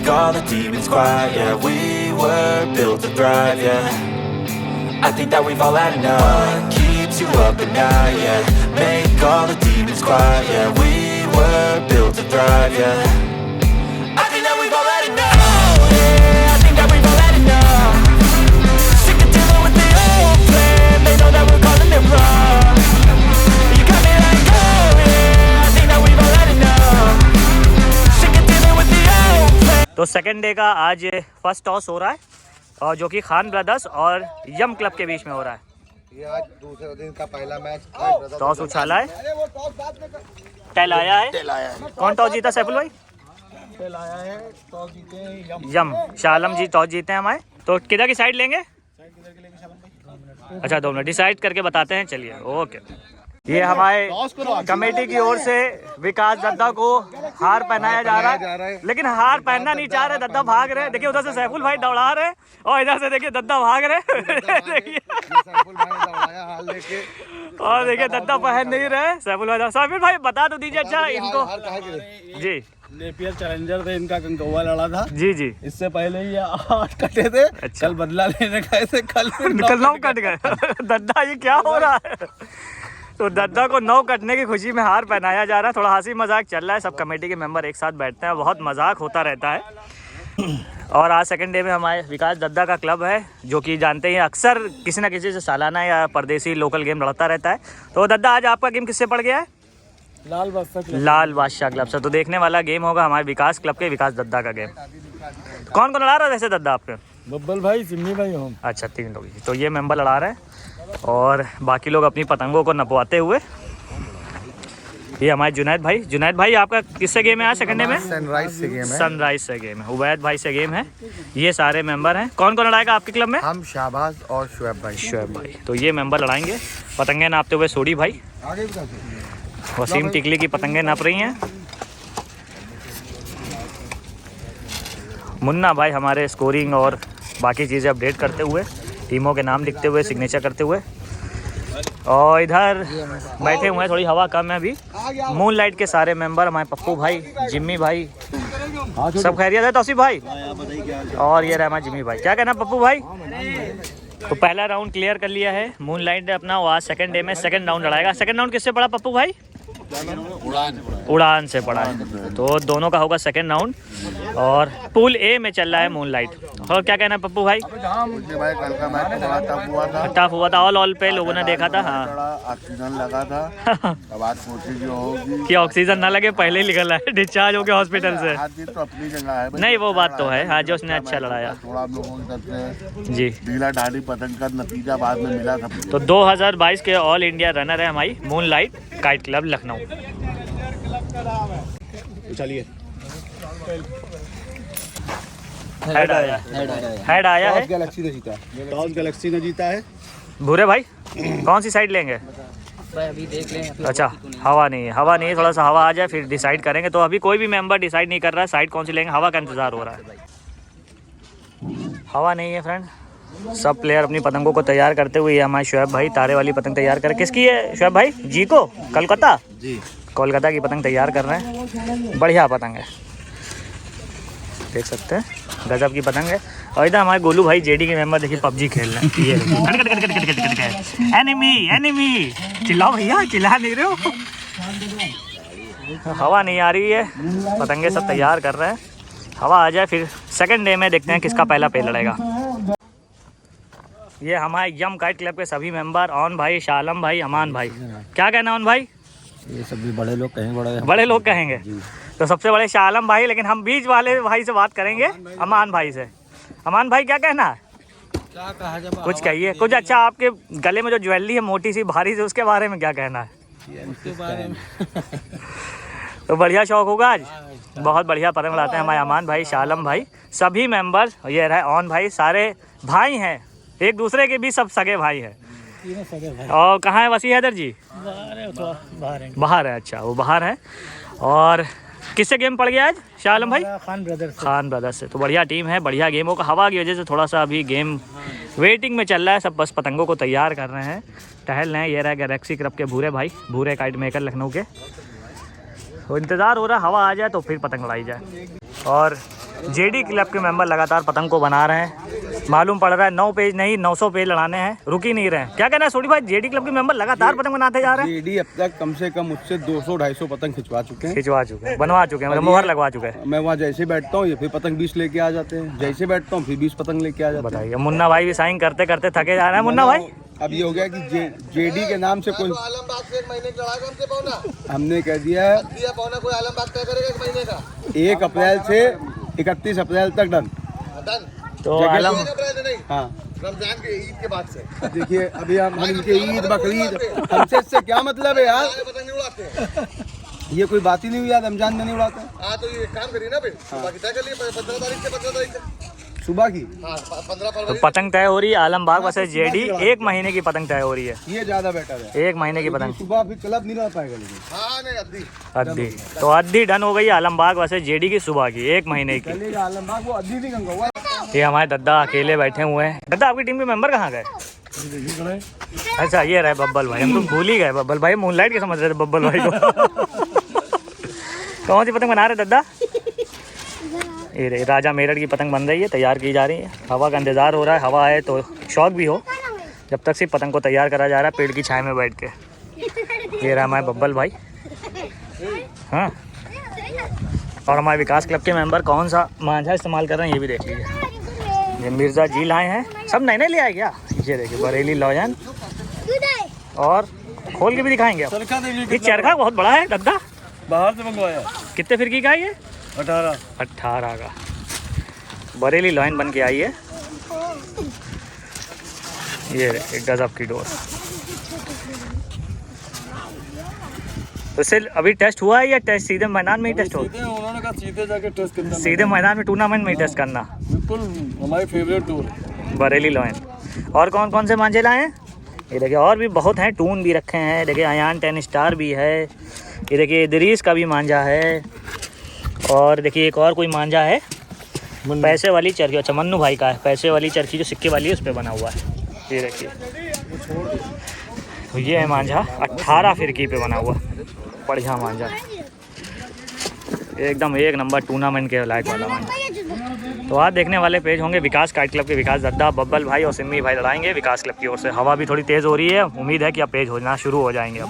make all the demons quiet. Yeah, we were built to thrive. Yeah, I think that we've all had enough. What keeps you up at night? Yeah, make all the demons quiet. Yeah, we were built to thrive. Yeah, I think that we've all had enough. Oh yeah, I think that we've all had enough. Sick of dealing with the old plan. They know that we're calling it wrong. You got me like, oh yeah, I think that we've all had enough. Sick of dealing with the old plan. तो second day का आज first toss हो रहा है और जो कि Khan brothers और यम क्लब के बीच में हो रहा है। ये आज दूसरे दिन का पहला मैच। टॉस उछाला है, टेल आया है। कौन टॉस जीता सैफुल भाई? टेल आया है, टॉस जीते यम। शालम जी टॉस जीते हैं हमारे। तो किधर की साइड लेंगे? अच्छा 2 मिनट डिसाइड करके बताते हैं। चलिए ओके। ये हमारे कमेटी की ओर से विकास दद्दा को हार पहनाया जा रहा है, लेकिन हार पहनना नहीं चाह रहे। दद्दा भाग रहे हैं। देखिए उधर से सैफुल भाई दौड़ा रहे हैं और इधर से देखिए दद्दा भाग रहे देखिए और देखिए दद्दा पहन नहीं रहे सैफुल भाई। सैफुल भाई बता तो दीजिए अच्छा इनको। जी नेपियर चैलेंजर थे, इनका कंगवा लड़ा था। जी जी, इससे पहले ये 8 कटे थे। अच्छा। कल बदला लेने गए थे, कल 9 कट गए दद्दा ये क्या हो रहा है? तो दद्दा को 9 कटने की खुशी में हार पहनाया जा रहा है। थोड़ा हंसी मजाक चल रहा है, सब कमेटी के मेंबर एक साथ बैठते हैं, बहुत मजाक होता रहता है। और आज सेकंड डे में हमारे विकास दद्दा का क्लब है, जो कि जानते हैं अक्सर किसी ना किसी से सालाना या परदेसी लोकल गेम लड़ता रहता है। तो दद्दा आज आपका गेम किससे पड़ गया है? लाल बादशाह क्लब से। तो देखने वाला गेम होगा हमारे विकास क्लब के विकास दद्दा का गेम। कौन कौन लड़ा रहा है वैसे दद्दा आपके? बब्बल भाई, सिम्मी भाई, हम। अच्छा 3 लोग। तो ये मेंबर लड़ा रहे हैं और बाकी लोग अपनी पतंगों को नपवाते हुए। ये हमारे जुनैद भाई आपका किससे गेम है आज सेकंड डे में? सनराइज से गेम है। सनराइज से गेम है। उबैद भाई से गेम है। ये सारे मेंबर हैं। कौन कौन लड़ाएगा आपके क्लब में? हम शाहबाज और शुएब भाई। तो ये मेंबर लड़ाएंगे। पतंगे नापते हुए सोडी भाई, वसीम टिकली की पतंगे नाप रही हैं। मुन्ना भाई हमारे स्कोरिंग और बाकी चीज़ें अपडेट करते हुए, टीमों के नाम लिखते हुए, सिग्नेचर करते हुए। और इधर बैठे हुए हैं, थोड़ी हवा कम है अभी, मून लाइट के सारे मेंबर, हमारे पप्पू भाई, जिम्मी भाई, सब खैरियत है? तौसीफ भाई और ये रहा हमारा जिम्मी भाई। क्या कहना पप्पू भाई? तो पहला राउंड क्लियर कर लिया है मून लाइट ने अपना। वो आज सेकंड डे में सेकंड राउंड लड़ाएगा। सेकंड राउंड किससे पड़ा पप्पू भाई? उड़ान से पड़ा है। तो दोनों का होगा सेकंड राउंड और पूल ए में चल रहा है मून लाइट। और क्या कहना है पप्पू भाई? कल का मैच थोड़ा टफ हुआ था। ऑल पे लोगों ने देखा था। हाँ ऑक्सीजन लगा था। अब आज कोशिश जो होगी कि ऑक्सीजन ना लगे, पहले ही निकल रहा है डिस्चार्ज हो गया हॉस्पिटल से। तो अपनी जगह है। नहीं वो बात तो है, आज उसने अच्छा लड़ाया। थोड़ा आप लोगों की तरफ से जी ढीला ढाली पतंग का नतीजा बाद में मिला था। तो 2022 के ऑल इंडिया रनर है हमारी moon light kite club Lucknow. चलिए हेड आया है। गैलेक्सी ने जीता है। टॉस गैलेक्सी ने जीता है। भूरे भाई कौन सी साइड लेंगे? अभी देख लें। अच्छा हवा नहीं है, थोड़ा सा हवा आ जाए फिर डिसाइड करेंगे। तो अभी कोई भी मेंबर डिसाइड नहीं कर रहा है साइड कौन सी लेंगे, हवा का इंतजार हो रहा है। हवा नहीं है फ्रेंड। सब प्लेयर अपनी पतंगों को तैयार करते हुए, हमारे शुएब भाई तारे वाली पतंग तैयार कर। किसकी है शुएब भाई? जी को कोलकाता जी, कोलकाता की पतंग तैयार कर रहे हैं। बढ़िया पतंग है, देख सकते हैं गजब की पतंग है। और इधर हमारे गोलू भाई जेडी के मेंबर देखिए पबजी खेल रहे हैं। ये एनिमी चिल्लाओ भैया, चिल्ला नहीं रहे हो। हवा नहीं आ रही है, पतंगे सब तैयार कर रहे हैं। हवा आ जाए फिर सेकंड डे में देखते हैं किसका पहला पे लड़ेगा। ये हमारे यम काइट क्लब के सभी मेंबर, ऑन भाई, शालम भाई, अमान भाई। क्या कहना ऑन भाई? ये सभी बड़े लोग कहेंगे। बड़े लोग कहेंगे तो सबसे बड़े शालम भाई, लेकिन हम बीच वाले भाई से बात करेंगे, अमान भाई से। अमान भाई क्या कहना है? क्या कहा जब कुछ कहिए कुछ। अच्छा आपके गले में जो ज्वेलरी है मोटी सी भारी सी, उसके बारे में क्या कहना है? उसके बारे में तो बढ़िया शौक होगा आज, बहुत बढ़िया पतंग उड़ाते हैं हमारे अमान भाई, शालम भाई, सभी मेंबर। ये रहे ऑन भाई, सारे भाई हैं, एक दूसरे के भी सब सगे भाई हैं। और कहाँ है वसी हैदर जी? बाहर है। अच्छा वो बाहर है। और किससे गेम पड़ गया आज शालम भाई? खान ब्रदर्स से। तो बढ़िया टीम है, बढ़िया गेम होगा। हवा की वजह से थोड़ा सा अभी गेम वेटिंग में चल रहा है, सब बस पतंगों को तैयार कर रहे हैं, टहल रहे हैं। ये रहा गैलेक्सी क्लब के भूरे भाई, भूरे काइट मेकर लखनऊ के। तो इंतज़ार हो रहा है हवा आ जाए तो फिर पतंग उड़ाई जाए। और जेडी क्लब के मेंबर लगातार पतंग को बना रहे हैं। मालूम पड़ रहा है 9 पेज नहीं 900 पेज लड़ाने हैं, रुक ही नहीं रहे हैं। क्या कहना है सोडी भाई, जेडी क्लब के मेंबर लगातार पतंग बनाते जा रहे हैं? जेडी अब तक कम से कम मुझसे 200-250 पतंग खिंचवा चुके हैं, बनवा चुके हैं, मतलब मुहर लगवा चुके हैं। मैं वहाँ जैसे बैठता हूँ ये फिर पतंग 20 लेके आ जाते हैं, जैसे बैठता हूँ फिर 20 पतंग लेके आ जाते हैं। बताइए, मुन्ना भाई भी साइन करते करते थके जा रहे हैं। मुन्ना भाई अब ये हो गया कि जेडी के नाम से कोई आलमबाग से 1 महीने का हमसे पौना हमने कह दिया है पौना कोई आलमबाग तय करेगा 1 महीने का 1 अप्रैल से 31 अप्रैल तक डन। तो जगह- नहीं हाँ रमजान के ईद के बाद से देखिए अभी हम इनके ईद बकरीद हमसे इससे क्या मतलब है यार, पतंग नहीं उड़ाते हैं। ये कोई बात ही नहीं हुई यार, रमजान में नहीं उड़ाते हैं। हाँ तो ये काम करिए ना फिर बाकी तय कर लिए 15 तारीख से 15 तारीख से सुबह की हाँ 15 तो फरवरी पतंग तय हो रही है आलमबाग वर्सेस जेडी, 1 महीने की पतंग तय हो रही है, ये ज्यादा बेटर है। 1 महीने की पतंग सुबह फिर क्लब नहीं रह पाएगा लेकिन हाँ नहीं अद्दी अद्धी। तो अद्धी डन हो गई आलमबाग वर्सेस जेडी की सुबह की 1 महीने की। चलेगा आलमबाग वो अभी भी गंगा हुआ ये हमारे दद्दा अकेले बैठे हुए हैं। दद्दा आपकी टीम के मेंबर कहाँ गए? अच्छा ये रहे बब्बल भाई, हम तो भूल ही गए बब्बल भाई, मूनलाइट के समझ रहे थे बब्बल भाई को। कौन सी पतंग बना रहे दद्दा? ये रही राजा मेरठ की पतंग बन रही है, तैयार की जा रही है। हवा का इंतज़ार हो रहा है, हवा आए तो शौक भी हो, जब तक सिर्फ पतंग को तैयार करा जा रहा है पेड़ की छाया में बैठ के। ये रहा हमारे बब्बल भाई, हाँ। और हमारे विकास क्लब के मेंबर कौन सा मांझा इस्तेमाल कर रहे हैं ये भी देख लीजिए। ये मिर्ज़ा जी लाए हैं, सब नए नए ले आए क्या? ये देखिए बरेली लॉयन, और खोल के भी दिखाएंगे आप। ये चरखा बहुत बड़ा है दद्दा, बाहर से मंगवाया। कितने फिरकी का है ये? 18 का बरेली लॉयन बन के आई है। ये एक गजब की डोर। तो इससे अभी टेस्ट हुआ है या टेस्ट सीधे मैदान में ही टेस्ट होगा? उन्होंने कहा सीधे जाके टेस्ट करना, सीधे मैदान में टूर्नामेंट में ही टेस्ट करना। बिल्कुल हमारी फेवरेट टूर बरेली लॉयन। और कौन कौन से मांझे लाए हैं? ये देखिए और भी बहुत हैं, टून भी रखे हैं, देखिए अयान 10 स्टार भी है, ये देखिए इदरीस का भी मांझा है, और देखिए एक और कोई मांझा है पैसे वाली चरखी, अच्छा मन्नू भाई का है, पैसे वाली चरखी जो सिक्के वाली है उस पर बना हुआ है। ये देखिए तो ये है मांझा 18 फिरकी पे बना हुआ, बढ़िया मांझा, एकदम 1 नंबर टूर्नामेंट के लायक वाला मांझा। तो आज देखने वाले पेज होंगे विकास काइट क्लब के विकास दद्दा, बब्बल भाई और सिम्मी भाई लड़ाएंगे विकास क्लब की ओर से। हवा भी थोड़ी तेज़ हो रही है, उम्मीद है कि अब पेज होना शुरू हो जाएंगे। अब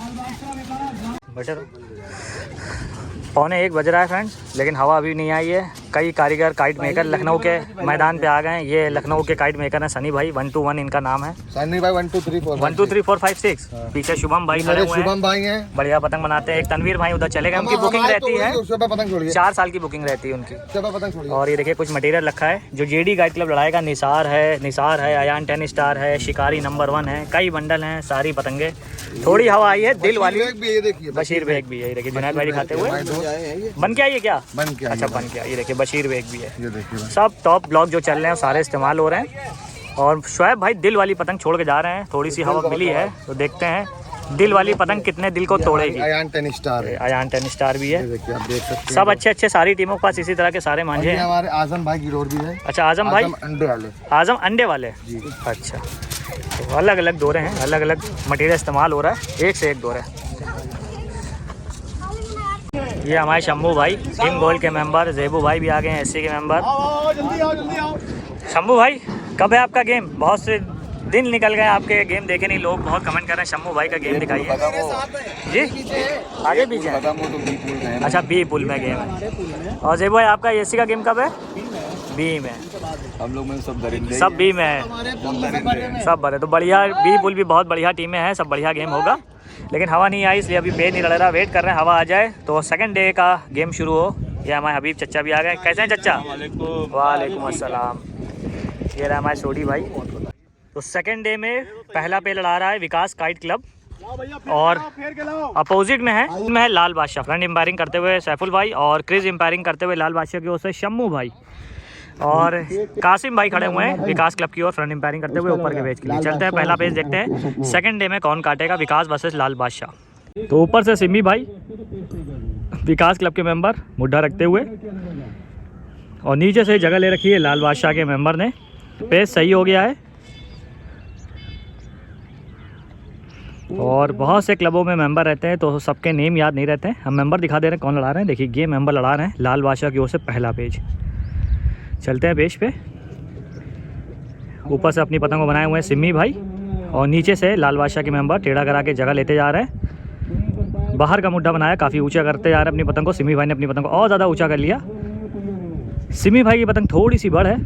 बेटर 1:45 बज रहा है फ्रेंड्स, लेकिन हवा अभी नहीं आई है। कई कारीगर काइट मेकर लखनऊ के मैदान पे आ गए हैं। ये लखनऊ के काइट मेकर हैं सनी भाई, 1 to 1 इनका नाम है। सनी भाई 1 2 3 4 1 2 3 4 5 6 पीछे शुभम भाई खड़े हुए हैं, शुभम भाई हैं, बढ़िया पतंग बनाते हैं। एक तनवीर भाई उधर चले गए, उनकी बुकिंग रहती है, सुबह पतंग छोड़िए 4 साल की बुकिंग रहती है उनकी। सुबह पतंग छोड़िए। और ये देखिए कुछ मटेरियल रखा है जो जेडी काइट क्लब लड़ाएगा। निसार है, अयान 10 स्टार है, शिकारी नंबर 1 है, कई बंडल हैं, सारी पतंगे। थोड़ी हवा आई है दिल वाली, भी ये देखिए बशीर बेग भी है, ये देखिए जुनैद भाई दिखाते हुए बन के आई है क्या? बन के अच्छा बन के आई, ये देखिए बशीर बेग भी है। ये देखिए सब टॉप ब्लॉक जो चल रहे हैं सारे इस्तेमाल हो रहे हैं। और शोएब भाई दिल वाली पतंग छोड़ के जा रहे हैं, थोड़ी सी हवा मिली है तो देखते हैं दिल वाली पतंग कितने दिल को तोड़ेगी। अयान 10 स्टार है, अयान 10 स्टार भी है, ये देखिए आप देख सकते हैं। सब अच्छे अच्छे सारी टीमों के पास इसी तरह के सारे मांझे ये हैं। हमारे आजम भाई की रोड भी है। अच्छा आजम भाई, अंडे वाले आजम अंडे वाले, अच्छा। तो अलग अलग दौरे हैं, अलग अलग मटेरियल इस्तेमाल हो रहा है, एक से एक दौरे। ये हमारे शंभू भाई टीम गोल्ड के मेंबर, जेबू भाई भी आ गए हैं एससी के मेंबर। शंभू भाई कब है आपका गेम? बहुत से दिन निकल गए आपके, गेम देखे नहीं, लोग बहुत कमेंट कर रहे हैं शंभू भाई का गेम दिखाइए जी। आगे पीछे है? अच्छा बी पुल में गेम है। और जेबू भाई आपका एससी का गेम कब है? बी में। हम लोग में सब दरिंदे, सब बी में है, सब बड़े। तो बढ़िया, बी पुल भी बहुत बढ़िया टीमें हैं, सब बढ़िया गेम होगा। लेकिन हवा नहीं आई इसलिए अभी पेज नहीं लड़ रहा, वेट कर रहे हैं हवा आ जाए तो सेकंड डे का गेम शुरू हो। ये हमारे हबीब चचा भी आ गए। कैसे हैं चचा? वालेकुम अस्सलाम। ये रहा हमारे सोडी भाई। तो सेकंड डे में पहला पे लड़ा रहा है विकास काइट क्लब, और अपोजिट में है लाल बादशाह। फ्रंट एम्पायरिंग करते हुए सैफुल भाई, और क्रिज एम्पायरिंग करते हुए लाल बादशाह की ओर से शम्मू भाई, और कासिम भाई खड़े हुए हैं विकास क्लब की ओर फ्रंट एम्पायरिंग करते हुए ऊपर के पेज के लिए। चलते हैं पहला पेज देखते हैं सेकंड डे में कौन काटेगा, विकास वर्सेस लाल बादशाह। तो ऊपर से सिम्मी भाई विकास क्लब के मेंबर मुड्ढा रखते हुए, और नीचे से जगह ले रखी है लाल बादशाह के मेंबर ने। पेज सही हो गया है, और बहुत से क्लबों में मेंबर रहते हैं तो सबके नेम याद नहीं रहते हैं। हम मेंबर दिखा दे रहे हैं कौन लड़ा रहे हैं। देखिए ये मेंबर लड़ा रहे हैं लाल बादशाह की ओर से पहला पेज। चलते हैं पेज पे। ऊपर से अपनी पतंग को बनाए हुए हैं सिम्मी भाई और नीचे से लाल बादशाह के मेंबर टेढ़ा करा के जगह लेते जा रहे हैं। बाहर का मुड्ढा बनाया, काफ़ी ऊंचा करते जा रहे हैं अपनी पतंग को। सिम्मी भाई ने अपनी पतंग को और ज़्यादा ऊंचा कर लिया। सिम्मी भाई की पतंग थोड़ी सी बड़ है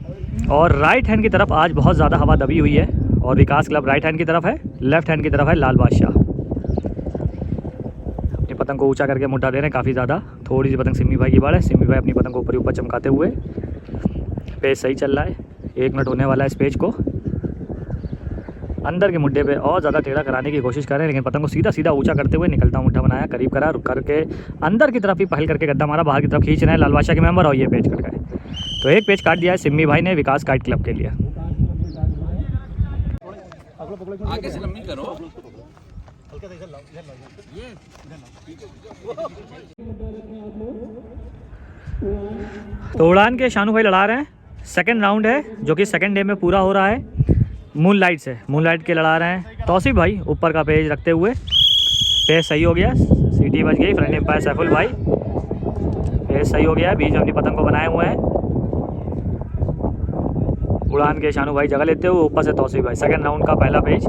और राइट हैंड की तरफ आज बहुत ज़्यादा हवा दबी हुई है और विकास क्लब राइट हैंड की तरफ है, लेफ्ट हैंड की तरफ है लाल बादशाह। अपनी पतंग को ऊंचा करके मुड्ढा दे रहे हैं काफ़ी ज़्यादा। थोड़ी सी पतंग सिम्मी भाई की बड़ है। सिम्मी भाई अपनी पतंग को ऊपर ही ऊपर चमकाते हुए। पेज सही चल रहा है, 1 मिनट होने वाला है इस पेज को। अंदर के मुड्ढे पे और ज़्यादा टेढ़ा कराने की कोशिश कर रहे हैं, लेकिन पतंग को सीधा सीधा ऊंचा करते हुए निकलता मुड्ढा बनाया, करीब करा, रुक करके अंदर की तरफ ही पहल करके गड्ढा मारा, बाहर की तरफ खींच रहे हैं लाल बादशाह के मेंबर और ये पेज कट गए। तो एक पेज काट दिया है सिम्मी भाई ने विकास काइट क्लब के लिए। आगे से लंबी करो। तो उड़ान के शानू भाई लड़ा रहे हैं। सेकंड राउंड है जो कि सेकंड डे में पूरा हो रहा है। मून लाइट से, मून लाइट के लड़ा रहे हैं तौसीफ भाई ऊपर का पेज रखते हुए। पेज सही हो गया, सीटी बज गई। फ्रंट एम्पायर सैफुल भाई, पेज सही हो गया। बीच में अपनी पतंग को बनाए हुए हैं। उड़ान के शानू भाई जगह लेते हुए, ऊपर से तौसीफ भाई। सेकंड राउंड का पहला पेज।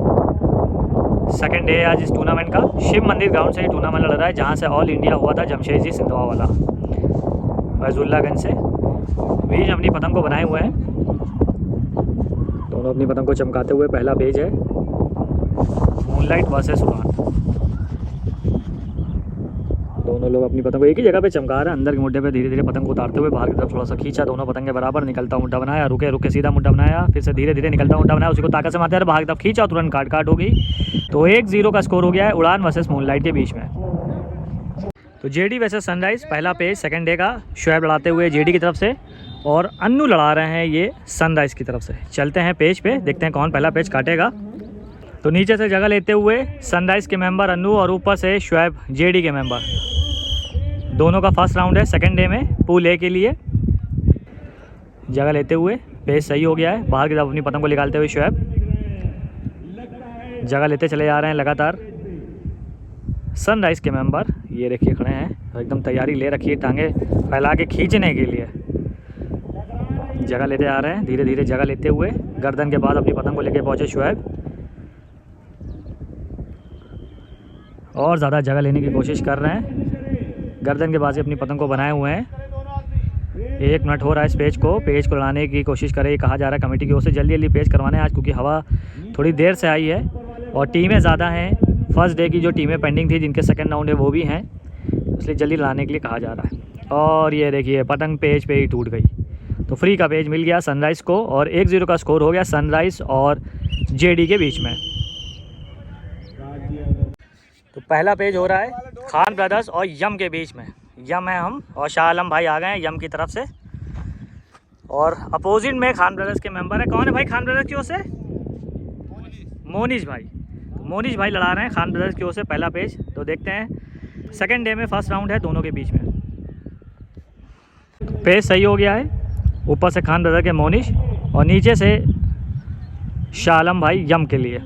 सेकंड डे आज इस टूर्नामेंट का। शिव मंदिर ग्राउंड से ये टूर्नामेंट लड़ रहा है, जहाँ से ऑल इंडिया हुआ था जमशेदजी सिंधवा वाला, फैजुल्लागंज से। बीच अपनी पतंग को बनाए हुए हैं, दोनों अपनी पतंग को चमकाते हुए। पहला पेज है मूनलाइट वर्सेस उड़ान। दोनों लोग अपनी पतंग को एक ही जगह पे चमका रहे हैं। अंदर के मुड्ढे पे धीरे धीरे पतंग को उतारते हुए बाहर की तरफ थोड़ा सा खींचा, दोनों पतंग के बराबर। निकलता मुड्ढा बनाया, रुके रुके सीधा मुड्ढा बनाया, फिर से धीरे धीरे निकलता मुड्ढा बनाया, उसी को ताकत से मारते हैं, बाहर की तरफ खींचा, तुरंत काट हो गई। तो 1-0 का स्कोर हो गया है उड़ान वर्सेस मूनलाइट के बीच में। तो जेडी वर्सेस सनराइज पहला पेज सेकंड डे का। शुएब लड़ाते हुए जेडी की तरफ से और अन्नू लड़ा रहे हैं ये सनराइज की तरफ से। चलते हैं पेज पे, देखते हैं कौन पहला पेज काटेगा। तो नीचे से जगह लेते हुए सनराइज के मेंबर अन्नू और ऊपर से शुएब जेडी के मेंबर। दोनों का फर्स्ट राउंड है सेकंड डे में पूल ए के लिए। जगह लेते हुए पेज सही हो गया है। बाहर की तरफ अपनी पतंग को निकालते हुए शुएब जगह लेते चले जा रहे हैं लगातार। सनराइज के मेंबर ये देखिए खड़े हैं, एकदम तैयारी ले रखी है टांगे फैला के खींचने के लिए। जगह लेते आ रहे हैं धीरे धीरे। जगह लेते हुए गर्दन के बाद अपनी पतंग को लेके पहुंचे शुएब। और ज़्यादा जगह लेने की कोशिश कर रहे हैं। गर्दन के बाद से अपनी पतंग को बनाए हुए हैं। 1 मिनट हो रहा है इस पेज को लड़ाने की कोशिश करें, कहा जा रहा है कमेटी की ओर से। जल्दी जल्दी पेज करवाने आज, क्योंकि हवा थोड़ी देर से आई है और टीमें ज़्यादा हैं। फर्स्ट डे की जो टीमें पेंडिंग थी, जिनके सेकंड राउंड है, वो भी हैं, इसलिए जल्दी लड़ाने के लिए कहा जा रहा है। और ये देखिए पतंग पेज पे ही टूट गई। तो फ्री का पेज मिल गया सनराइज़ को और 1-0 का स्कोर हो गया सनराइज़ और जेडी के बीच में। तो पहला पेज हो रहा है खान ब्रदर्स और यम के बीच में। यम है हम और शाह आलम भाई आ गए हैं यम की तरफ से। और अपोजिट में खान ब्रदर्स के मेंबर है। कौन है भाई खान ब्रदर्स की ओर से? मोनिश भाई। मोनिश भाई लड़ा रहे हैं खान ब्रदर्स की ओर से पहला पेज। तो देखते हैं, सेकंड डे में फर्स्ट राउंड है दोनों के बीच में। पेज सही हो गया है। ऊपर से खान ब्रदर के मोनिश और नीचे से शाह आलम भाई यम के लिए।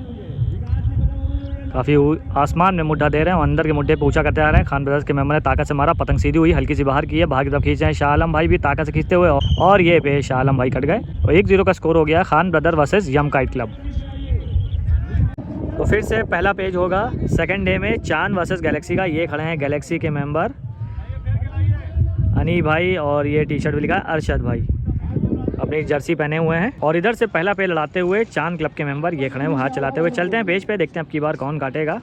काफ़ी आसमान में मुड्ढा दे रहे हैं और अंदर के मुड्ढे पे ऊंचा करते आ रहे हैं। खान ब्रदर्स के मेंबर ने ताकत से मारा, पतंग सीधी हुई, हल्की सी बाहर की है, बाहर की तरफ खींच रहे हैं शाह आलम भाई भी ताकत से खींचते हुए। और ये पे शाह आलम भाई कट गए और 1-0 का स्कोर हो गया खान ब्रदर वर्सेस यम काइट क्लब। तो फिर से पहला पेज होगा सेकंड डे में चांद वर्सेस गैलेक्सी का। ये खड़े हैं गैलेक्सी के मेंबर अनी भाई और ये टी शर्ट भी लिखा है अरशद भाई, अपनी जर्सी पहने हुए हैं। और इधर से पहला पेज लड़ाते हुए चांद क्लब के मेंबर ये खड़े हैं, वो हाथ चलाते हुए। चलते हैं पेज पे, देखते हैं अब की बार कौन काटेगा।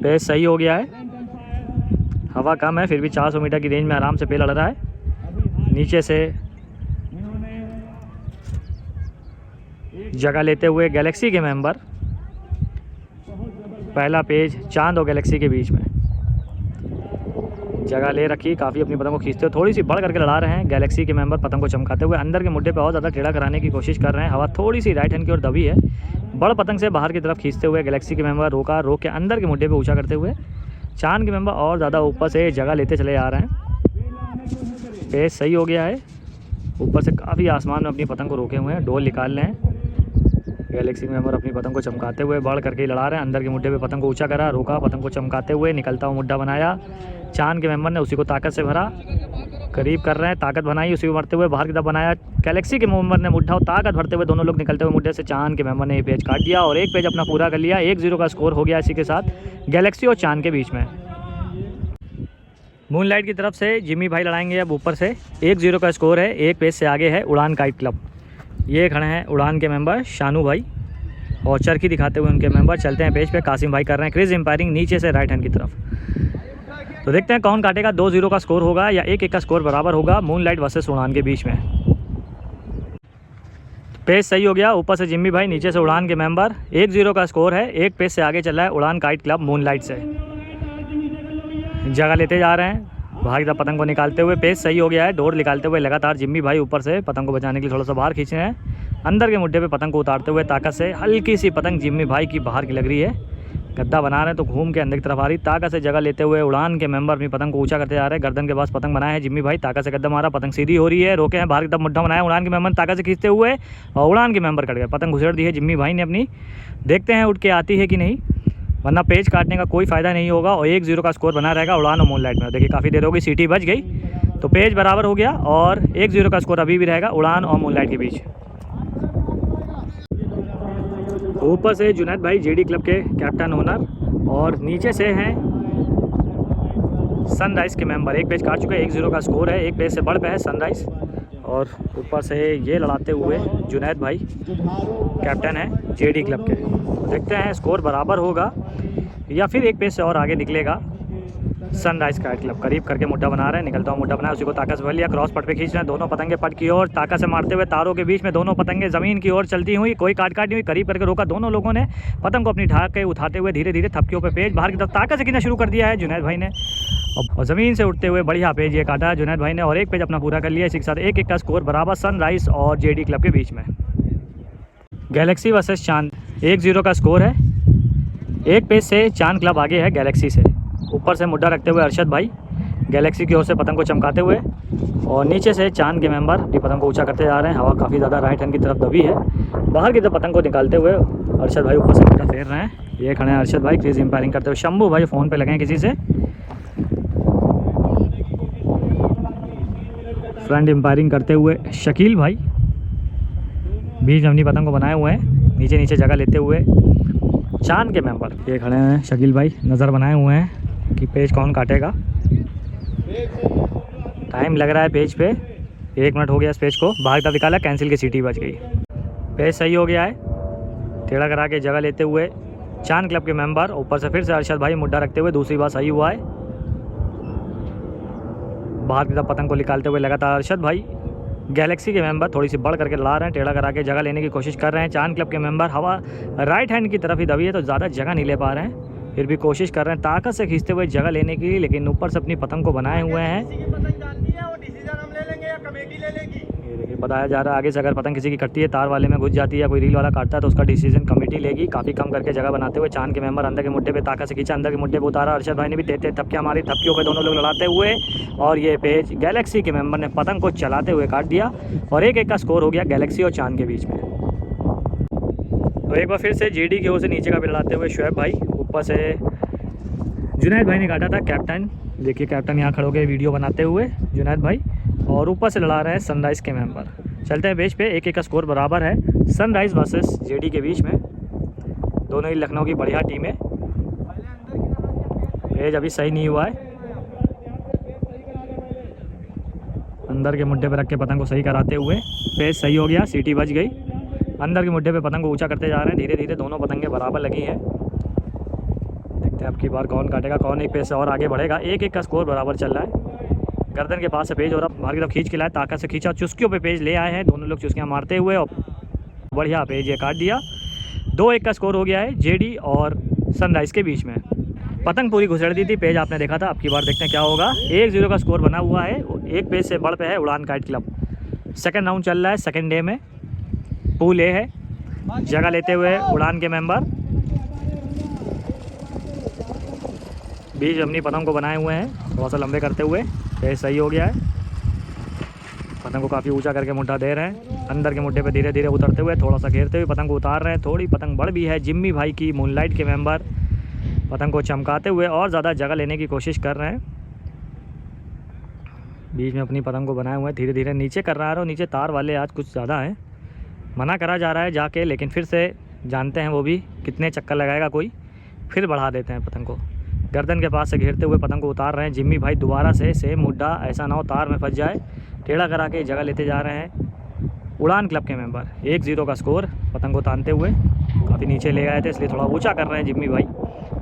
पेज सही हो गया है। हवा कम है फिर भी 400 मीटर की रेंज में आराम से पेज लड़ रहा है। नीचे से जगह लेते हुए गैलेक्सी के मेंबर। पहला पेज चांद और गैलेक्सी के बीच में जगह ले रखी, काफ़ी अपनी पतंग को खींचते हुए थोड़ी सी बढ़ करके लड़ा रहे हैं। गैलेक्सी के मेंबर पतंग को चमकाते हुए अंदर के मुड्ढे पे और ज़्यादा टेढ़ा कराने की कोशिश कर रहे हैं। हवा थोड़ी सी राइट हैंड की ओर दबी है। बड़ पतंग से बाहर की तरफ खींचते हुए गैलेक्सी के मेंबर रोक के अंदर के मुड्ढे पे ऊंचा करते हुए। चांद के मेंबर और ज़्यादा ऊपर से जगह लेते चले आ रहे हैं। पेज सही हो गया है। ऊपर से काफ़ी आसमान में अपनी पतंग को रोके हुए हैं, डोल निकाल रहे हैं। गैलेक्सी मेंबर अपनी पतंग को चमकाते हुए बढ़ करके लड़ा रहे हैं। अंदर के मुड्ढे पे पतंग को ऊंचा करा, रोका, पतंग को चमकाते हुए निकलता हुआ मुड्ढा बनाया। चांद के मेंबर ने उसी को ताकत से भरा, करीब कर रहे हैं, ताकत बनाई, उसी को भरते हुए बाहर की तरफ बनाया। गैलेक्सी के मेंबर ने मुड्ढा और ताकत भरते हुए दोनों लोग निकलते हुए मुड्ढे से चांद के मेंबर ने ये पेज काट दिया और एक पेज अपना पूरा कर लिया। 1-0 का स्कोर हो गया इसी के साथ गैलेक्सी और चांद के बीच में। मूनलाइट की तरफ से जिम्मी भाई लड़ाएंगे अब ऊपर से। 1-0 का स्कोर है, एक पेज से आगे है उड़ान काइट क्लब। ये खड़े हैं उड़ान के मेंबर शानू भाई और चरखी दिखाते हुए उनके मेंबर चलते हैं पेज पे। कासिम भाई कर रहे हैं क्रिज एम्पायरिंग नीचे से राइट हैंड की तरफ। तो देखते हैं कौन काटेगा। 2-0 का स्कोर होगा या 1-1 का स्कोर बराबर होगा मूनलाइट वर्सेस उड़ान के बीच में। पेज सही हो गया, ऊपर से जिम्मी भाई, नीचे से उड़ान के मेंबर। 1-0 का स्कोर है, एक पेज से आगे चल रहा है उड़ान काइट क्लब मूनलाइट से। जगह लेते जा रहे हैं, बाहर की पतंग को निकालते हुए। पेज सही हो गया है, डोर निकालते हुए लगातार जिम्मी भाई ऊपर से पतंग को बचाने के लिए थोड़ा सा बाहर खींच रहे हैं। अंदर के मुड्ढे पे पतंग को उतारते हुए ताकत से हल्की सी पतंग जिम्मी भाई की बाहर की लग रही है। गद्दा बना रहे हैं तो घूम के अंदर की तरफ आ रही। ताकत से जगह लेते हुए उड़ान के मेंबर अपनी पतंग को ऊंचा करते जा रहे हैं। गर्दन के पास पतंग बनाया है जिम्मी भाई, ताकत से गद्दा मारा, पतंग सीधी हो रही है, रोके हैं, बाहर की तरफ मुड्ढा बनाया उड़ान के मेंबर ताकत से खींचते हुए और उड़ान के मेंबर कट गए। पतंग घुसेड़ दी है जिम्मी भाई ने अपनी, देखते हैं उठ के आती है कि नहीं, वरना पेज काटने का कोई फ़ायदा नहीं होगा और 1-0 का स्कोर बना रहेगा उड़ान और मूनलाइट में। देखिए काफ़ी देर हो गई, सीटी बज गई तो पेज बराबर हो गया और 1-0 का स्कोर अभी भी रहेगा उड़ान और मूनलाइट के बीच। ऊपर से जुनैद भाई जेडी क्लब के कैप्टन ओनर और नीचे से हैं सनराइज़ के मेंबर। एक पेज काट चुके हैं, 1-0 का स्कोर है, एक पेज से बढ़ पे है सनराइज़ और ऊपर से ये लड़ाते हुए जुनैद भाई कैप्टन है जेडी क्लब के। देखते हैं स्कोर बराबर होगा या फिर एक पेज से और आगे निकलेगा सनराइज़ काइट क्लब। करीब करके मुड्ढा बना रहे हैं, निकलता हुआ मुड्ढा बनाया, उसी को ताकत से भर लिया, क्रॉस पट पे खींच रहे हैं। दोनों पतंगे पट की ओर ताकत से मारते हुए तारों के बीच में दोनों पतंगे ज़मीन की ओर चलती हुई, कोई काट नहीं हुई, करीब करके रोका दोनों लोगों ने। पतंग को अपनी ढाक के उठाते हुए धीरे धीरे थपकियों पे पेज बाहर की तरफ ताकत से खींचना शुरू कर दिया है जुनैद भाई ने और ज़मीन से उठते हुए बढ़िया पेज ये काटा है जुनैद भाई ने और एक पेज अपना पूरा कर लिया। इसी के साथ 1-1 का स्कोर बराबर सनराइज़ और जेडी क्लब के बीच में। गैलेक्सी वर्सेस चांद, 1-0 का स्कोर है, एक पेज से चांद क्लब आगे है गैलेक्सी से। ऊपर से मुड्ढा रखते हुए अरशद भाई गैलेक्सी की ओर से पतंग को चमकाते हुए और नीचे से चांद के मेंबर भी पतंग को ऊंचा करते जा रहे हैं। हवा काफ़ी ज़्यादा राइट हैंड की तरफ दबी है, बाहर की तरफ पतंग को निकालते हुए अरशद भाई ऊपर से मुड्ढा फेर रहे हैं। ये खड़े हैं अरशद भाई क्रीज एम्पायरिंग करते हुए। शंभू भाई फ़ोन पे लगे हैं किसी से, फ्रंट एम्पायरिंग करते हुए शकील भाई बीच अपनी पतंग को बनाए हुए हैं, नीचे नीचे जगह लेते हुए चांद के मेंबर ये खड़े हैं। शकील भाई नज़र बनाए हुए हैं कि पेज कौन काटेगा। टाइम लग रहा है पेज पे, 1 मिनट हो गया इस पेज को, बाहर का निकाला, कैंसिल की सीटी बज गई। पेज सही हो गया है, टेढ़ा करा के जगह लेते हुए चांद क्लब के मेंबर, ऊपर से फिर से अरशद भाई मुड्ढा रखते हुए दूसरी बार सही हुआ है। बाहर की तरफ पतंग को निकालते हुए लगातार अरशद भाई गैलेक्सी के मेंबर थोड़ी सी बढ़ करके लड़ा रहे हैं, टेढ़ा करा के जगह लेने की कोशिश कर रहे हैं। चांद क्लब के मेंबर हवा राइट हैंड की तरफ ही दबी है तो ज़्यादा जगह नहीं ले पा रहे हैं, फिर भी कोशिश कर रहे हैं ताकत से खींचते हुए जगह लेने की, लेकिन ऊपर से अपनी पतंग को बनाए हुए हैं। ये देखिए बताया जा रहा है आगे से अगर पतंग किसी की कटती है, तार वाले में घुस जाती है या कोई रील वाला काटता है तो उसका डिसीजन कमेटी लेगी। काफ़ी कम करके जगह बनाते हुए चांद के मेंबर अंदर के मुड्ढे पे ताकत से खींचा, अंदर के मुड्ढे पे उतारा। अरशद भाई ने भी तेज थपकियाँ मारी, थपकियों पे दोनों लोग लड़ाते हुए और ये पेज गैलेक्सी के मेंबर ने पतंग को चलाते हुए काट दिया और 1-1 का स्कोर हो गया गैलेक्सी और चांद के बीच में। तो एक बार फिर से जेडी की ओर से नीचे का भी लड़ाते हुए शुएब भाई, ऊपर से जुनैद भाई ने काटा था कैप्टन। देखिए कैप्टन यहाँ खड़े होकर वीडियो बनाते हुए जुनैद भाई और ऊपर से लड़ा रहे हैं सनराइज़ के मेंबर। चलते हैं पेज पे, 1-1 का स्कोर बराबर है सनराइज़ वर्सेस जेडी के बीच में। दोनों ही लखनऊ की बढ़िया टीमें। पेज अभी सही नहीं हुआ है, अंदर के मुड्ढे पे रख के पतंग को सही कराते हुए पेज सही हो गया, सीटी बज गई। अंदर के मुड्ढे पे पतंग को ऊंचा करते जा रहे हैं, धीरे धीरे दोनों पतंगें बराबर लगी हैं। देखते हैं अब की बार कौन काटेगा, कौन एक पेज से और आगे बढ़ेगा। 1-1 का स्कोर बराबर चल रहा है। गर्दन के पास से पेज और अब बाहर की तरफ खींच के लाए, ताकत से खींचा, चुस्कियों पे पेज ले आए हैं दोनों लोग चुस्कियाँ मारते हुए और बढ़िया पेज ये काट दिया। 2-1 का स्कोर हो गया है जेडी और सनराइज़ के बीच में। पतंग पूरी घुसेड़ दी थी, पेज आपने देखा था। अब की बार देखते हैं क्या होगा। 1-0 का स्कोर बना हुआ है, एक पेज से बढ़ पे है उड़ान काइट क्लब। सेकंड राउंड चल रहा है, सेकंड डे में पूल ए है। जगह लेते हुए उड़ान के मेंबर बीच अपनी पतंग को बनाए हुए हैं, थोड़ा सा लंबे करते हुए। पेज सही हो गया है, पतंग को काफ़ी ऊंचा करके मुड्ढा दे रहे हैं। अंदर के मुड्ढे पे धीरे धीरे उतरते हुए थोड़ा सा घेरते हुए पतंग को उतार रहे हैं। थोड़ी पतंग बड़ भी है। जिम्मी भाई की मूनलाइट के मेंबर पतंग को चमकाते हुए और ज़्यादा जगह लेने की कोशिश कर रहे हैं। बीच में अपनी पतंग को बनाए हुए हैं। धीरे धीरे नीचे कर रहा है और नीचे तार वाले आज कुछ ज़्यादा हैं। मना करा जा रहा है जाके, लेकिन फिर से जानते हैं वो भी कितने चक्कर लगाएगा कोई, फिर बढ़ा देते हैं पतंग को। गर्दन के पास से घेरते हुए पतंग को उतार रहे हैं जिम्मी भाई। दोबारा से सेम मुड्ढा, ऐसा ना हो तार में फंस जाए, टेढ़ा करा के जगह लेते जा रहे हैं। उड़ान क्लब के मेंबर 1-0 का स्कोर। पतंग को तानते हुए काफ़ी नीचे ले आए थे, इसलिए थोड़ा ऊंचा कर रहे हैं जिम्मी भाई।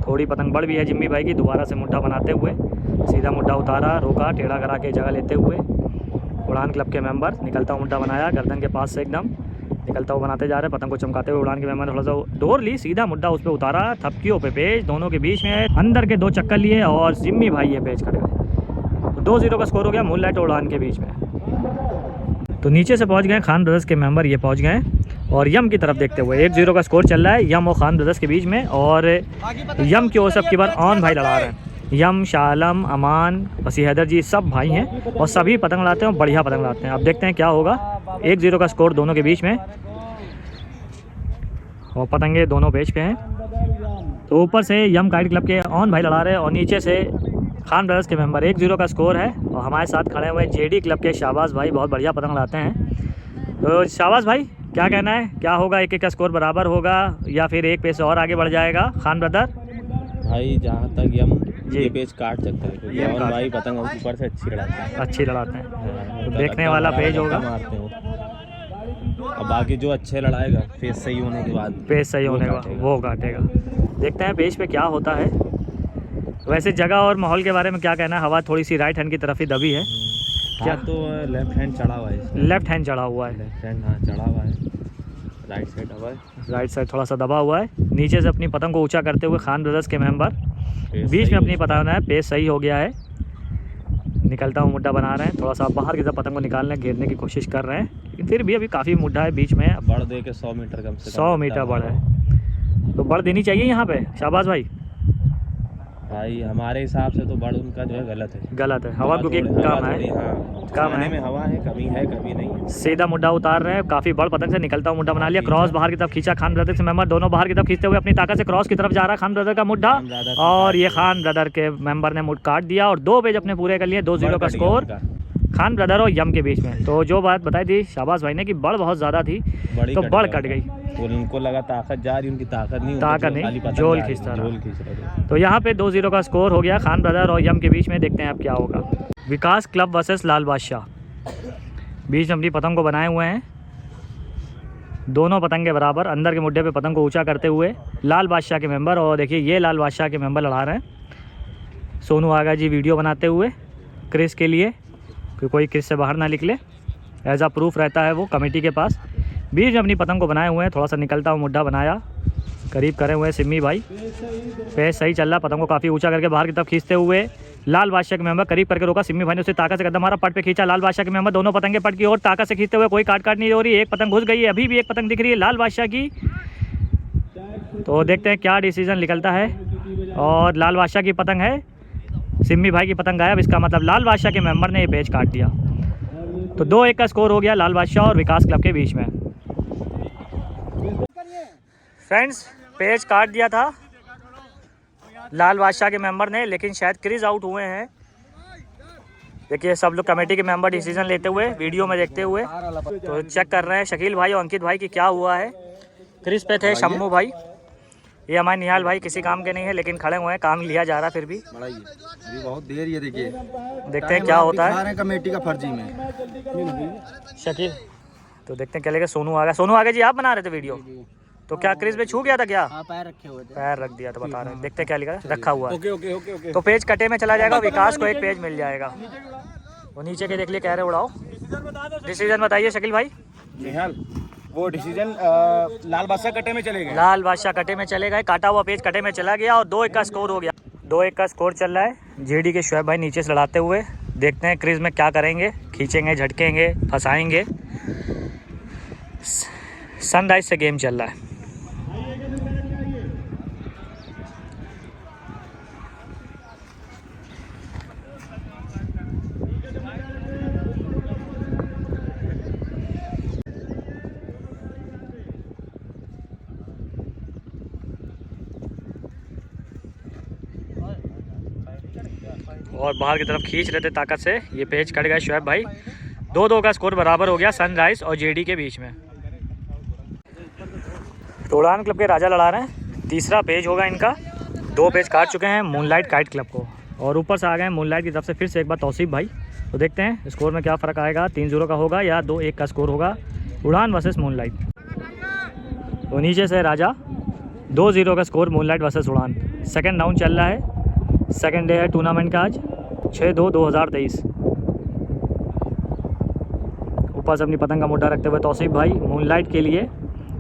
थोड़ी पतंग बड़ भी है जिम्मी भाई की। दोबारा से मुड्ढा बनाते हुए सीधा मुड्ढा उतारा, रोका, टेढ़ा करा के जगह लेते हुए उड़ान क्लब के मेंबर निकलता हुआ मुड्ढा बनाया। गर्दन के पास से एकदम निकलता हुआ बनाते जा रहे हैं। पतंग को चमकाते हुए उड़ान के मेंबर ने थोड़ा सा डोर ली, सीधा मुड्ढा उस पर उतारा। थपकियों पे पेज दोनों के बीच में अंदर के 2 चक्कर लिए और जिम्मी भाई ये पेज कट गए। तो 2-0 का स्कोर हो गया मूनलाइट और उड़ान के बीच में। तो नीचे से पहुंच गए खान ब्रदर्स के मेंबर, ये पहुंच गए और यम की तरफ देखते हुए 1-0 का स्कोर चल रहा है यम और खान ब्रदर्स के बीच में। और यम की ओर सबकी बार ऑन भाई लड़ा रहे हैं। यम, शालम, अमान, वसी हैदर जी सब भाई हैं और सभी पतंग लाते हैं और बढ़िया पतंग लाते हैं। अब देखते हैं क्या होगा। 1-0 का स्कोर दोनों के बीच में और पतंगे दोनों पेज पे हैं। तो ऊपर से यम काइट क्लब के ऑन भाई लड़ा रहे हैं और नीचे से खान ब्रदर्स के मेंबर। 1-0 का स्कोर है और हमारे साथ खड़े हुए जेडी क्लब के शाहबाज भाई, बहुत बढ़िया पतंग लाते हैं। तो शाहबाज भाई क्या कहना है, क्या होगा? 1-1 का स्कोर बराबर होगा या फिर एक पेज और आगे बढ़ जाएगा खान ब्रदर? भाई जहाँ तक यम ये पेज काट सकता है क्योंकि यम भाई पतंग ऊपर से अच्छी लड़ाते हैं। तो देखने वाला पेज होगा। मारते हो। अब बाकी जो अच्छे लड़ाएगा पेज सही होने के बाद वो काटेगा। देखते हैं पेज पे क्या होता है। वैसे जगह और माहौल के बारे में क्या कहना है? हवा थोड़ी सी राइट हैंड की तरफ ही दबी है क्या? तो लेफ्ट हैंड चढ़ा हुआ है। लेफ्ट हैंड चढ़ा हुआ है। लेफ्ट हैंड हाँ चढ़ा हुआ है। राइट साइड दबा है। राइट साइड थोड़ा सा दबा हुआ है। नीचे से अपनी पतंग को ऊंचा करते हुए खान ब्रदर्स के मेंबर बीच में अपनी पतंग है। पेज सही हो गया है। निकलता हुआ मुड्ढा बना रहे हैं। थोड़ा सा बाहर की तरफ पतंग को निकालने घेरने की कोशिश कर रहे हैं, लेकिन फिर भी अभी काफ़ी मुड्ढा है बीच में। बढ़ दे के 100 मीटर कम से कम 100 मीटर बढ़ है तो बढ़ देनी चाहिए यहाँ पे शाहबाज भाई। भाई हमारे हिसाब से तो बढ़ उनका जो है गलत है। हवा क्योंकि कम है। कम है में हवा है, कमी है, कमी नहीं है। सीधा मुड्ढा उतार रहे हैं। काफ़ी बड़ पतंग से निकलता हुआ मुड्ढा बना लिया। क्रॉस बाहर की तरफ खींचा खान ब्रदर से मेंबर। दोनों बाहर की तरफ खींचते हुए अपनी ताकत से क्रॉस की तरफ जा रहा है खान ब्रदर का मुड्ढा और ये खान ब्रदर के मेंबर ने मुड काट दिया और 2 पेज अपने पूरे कर लिए। 2-0 का स्कोर खान ब्रदर और यम के बीच में। तो जो बात बताई थी शाहबाज भाई ने कि बड़ बहुत ज़्यादा थी तो बड़ कट गई। उनको लगा ताकत जा रही, उनकी ताकत नहीं, जोल खींचता रहा। तो यहाँ पे 2-0 का स्कोर हो गया खान ब्रदर और यम के बीच में। देखते हैं अब क्या होगा। विकास क्लब वर्सेस लाल बादशाह बीच में अपनी पतंग को बनाए हुए हैं। दोनों पतंग के बराबर अंदर के मुड्ढे पे पतंग को ऊंचा करते हुए लाल बादशाह के मेंबर। और देखिए ये लाल बादशाह के मेंबर लड़ा रहे हैं। सोनू आगा जी वीडियो बनाते हुए क्रिस के लिए कि कोई क्रिस से बाहर ना निकले, एज आ प्रूफ रहता है वो कमेटी के पास। बीच में अपनी पतंग को बनाए हुए हैं। थोड़ा सा निकलता हुआ मुड्ढा बनाया, करीब करे हुए हैं सिम्मी भाई। पेज सही चल रहा। पतंग को काफ़ी ऊंचा करके बाहर की तरफ खींचते हुए लाल बादशाह के मेंबर करीब करके रोका। सिम्मी भाई ने उसे ताकत से कदम मारा, पट पे खींचा। लाल बादशाह के मेंबर दोनों पतंगे पट की ओर ताकत से खींचते हुए कोई काट नहीं हो रही। एक पतंग घुस गई है। अभी भी एक पतंग दिख रही है लाल बादशाह की। तो देखते हैं क्या डिसीजन निकलता है। और लाल बादशाह की पतंग है, सिम्मी भाई की पतंग गायब। इसका मतलब लाल बादशाह के मेंबर ने ये पेज काट दिया। तो 2-1 का स्कोर हो गया लाल बादशाह और विकास क्लब के बीच में। फ्रेंड्स पेज काट दिया था लाल बादशाह के मेंबर ने, लेकिन शायद क्रिज आउट हुए हैं। देखिए सब लोग कमेटी के मेंबर डिसीजन लेते हुए वीडियो में देखते हुए तो चेक कर रहे हैं शकील भाई और अंकित भाई की क्या हुआ है। क्रिज पे थे शम्मू भाई, ये हमारे निहाल भाई किसी काम के नहीं है लेकिन खड़े हुए हैं, काम लिया जा रहा फिर भी। अभी बहुत देर ये देखिए, देखते हैं क्या होता है कमेटी का फर्जी में शकील। तो देखते हैं क्या लेगा। सोनू आ गया। सोनू आगे जी आप बना रहे थे वीडियो, तो क्या क्रिज पे छू गया था क्या? पैर रखे हुए थे। पैर रख दिया तो बता रहे हैं। देखते हैं क्या लिखा है। रखा हुआ है। ओके। तो पेज कटे में चला जाएगा। विकास को एक पेज मिल जाएगा। वो नीचे के देख लिए कह रहे उड़ाओ। डिसीजन बताइए शकील भाई। निहाल वो डिसीजन लाल बादशाह कटे में चले गए। लाल बादशाह कटे में चले गए। काटा हुआ पेज कटे में चला गया और 2-1 का स्कोर हो गया। 2-1 का स्कोर चल रहा है। जेडी के शुएब भाई नीचे से लड़ाते हुए। देखते हैं क्रिज में क्या करेंगे, खींचेंगे, झटकेंगे, फंसाएंगे। सनराइज से गेम चल रहा है। और बाहर की तरफ खींच रहे थे ताकत से, ये पेज कट गए शुएब भाई। 2-2 का स्कोर बराबर हो गया सनराइज़ और जेडी के बीच में। उड़ान क्लब के राजा लड़ा रहे हैं, तीसरा पेज होगा इनका। 2 पेज काट चुके हैं मूनलाइट काइट क्लब को और ऊपर से आ गए हैं मूनलाइट की तरफ से फिर से एक बार तौसीफ भाई। तो देखते हैं स्कोर में क्या फ़र्क आएगा, 3-0 का होगा या 2-1 का स्कोर होगा उड़ान वर्सेस मूनलाइट। तो नीचे से राजा, 2-0 का स्कोर मूनलाइट वर्सेस उड़ान। सेकंड राउंड चल रहा है, सेकंड डे है टूर्नामेंट का आज, 6/2/2023। ऊपर से अपनी पतंग का मुड्ढा रखते हुए तौसीफ भाई मूनलाइट के लिए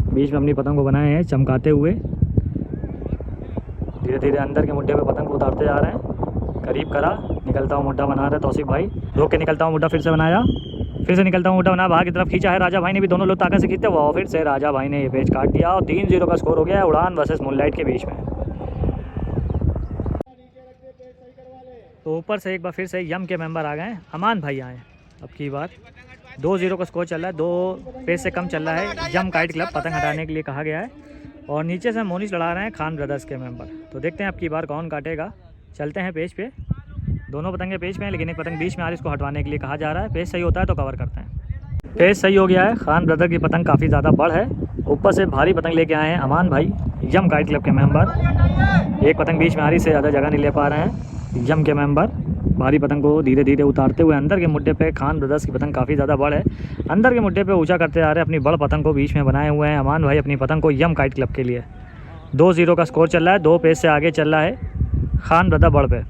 बीच में अपनी पतंग को बनाए हैं चमकाते हुए। धीरे धीरे अंदर के मुड्ढे पे पतंग को उतारते जा रहे हैं, करीब करा, निकलता हुआ मुड्ढा बना रहे हैं तौसीफ भाई। रोक के निकलता हुआ मुड्ढा फिर से बनाया, फिर से निकलता हुआ मुड्ढा बनाया, बाहर की तरफ खींचा है राजा भाई ने भी, दोनों लोग ताकत से खींचते हुए और फिर से राजा भाई ने ये पेज काट दिया और 3-0 का स्कोर हो गया है उड़ान वर्सेस मूनलाइट के बीच में। तो ऊपर से एक बार फिर से यम के मेंबर आ गए हैं, अमान भाई आए अब की बार। 2-0 का स्कोर चल रहा है, 2 पेज से कम चल रहा है। यम काइट क्लब पतंग हटाने के लिए कहा गया है और नीचे से मोनिश लड़ा रहे हैं खान ब्रदर्स के मेंबर। तो देखते हैं अब की बार कौन काटेगा। चलते हैं पेज पे, दोनों पतंगे पेज पे हैं लेकिन एक पतंग बीच में आ रही, इसको हटवाने के लिए कहा जा रहा है। पेज सही होता है तो कवर करते हैं। पेज सही हो गया है, खान ब्रदर की पतंग काफ़ी ज़्यादा बड़ है। ऊपर से भारी पतंग लेके आए हैं अमान भाई, यम काइट क्लब के मेंबर। एक पतंग बीच में आ रही, से ज़्यादा जगह नहीं ले पा रहे हैं यम के मेंबर। भारी पतंग को धीरे धीरे उतारते हुए अंदर के मुड्ढे पे खान ब्रदर्स की पतंग काफ़ी ज़्यादा बड़ है, अंदर के मुड्ढे पे ऊंचा करते आ रहे हैं। अपनी बड़ पतंग को बीच में बनाए हुए हैं अमान भाई अपनी पतंग को यम काइट क्लब के लिए। 2-0 का स्कोर चल रहा है, 2 पेज से आगे चल रहा है खान ब्रदर बड़ पे।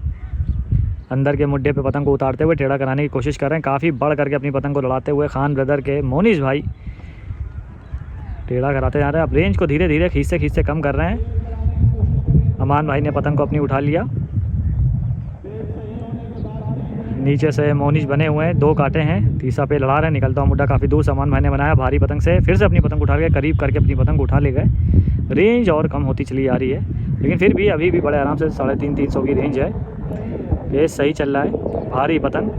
अंदर के मुड्ढे पे पतंग को उतारते हुए टेढ़ा कराने की कोशिश कर रहे हैं, काफ़ी बढ़ करके अपनी पतंग को लड़ाते हुए खान ब्रदर के मोनिश भाई टेढ़ा कराते जा रहे हैं। अब रेंज को धीरे धीरे खींचते खींचते कम कर रहे हैं। अमान भाई ने पतंग को अपनी उठा लिया, नीचे से मोनिश बने हुए हैं, 2 काटे हैं, तीसरा पे लड़ा रहे हैं। निकलता हुआ मुड्ढा काफ़ी दूर से अमान भाई ने बनाया भारी पतंग से, फिर से अपनी पतंग उठा के करीब करके अपनी पतंग को उठा ले गए। रेंज और कम होती चली आ रही है लेकिन फिर भी अभी भी बड़े आराम से 350-300 की रेंज है। ये सही चल रहा है, भारी पतंग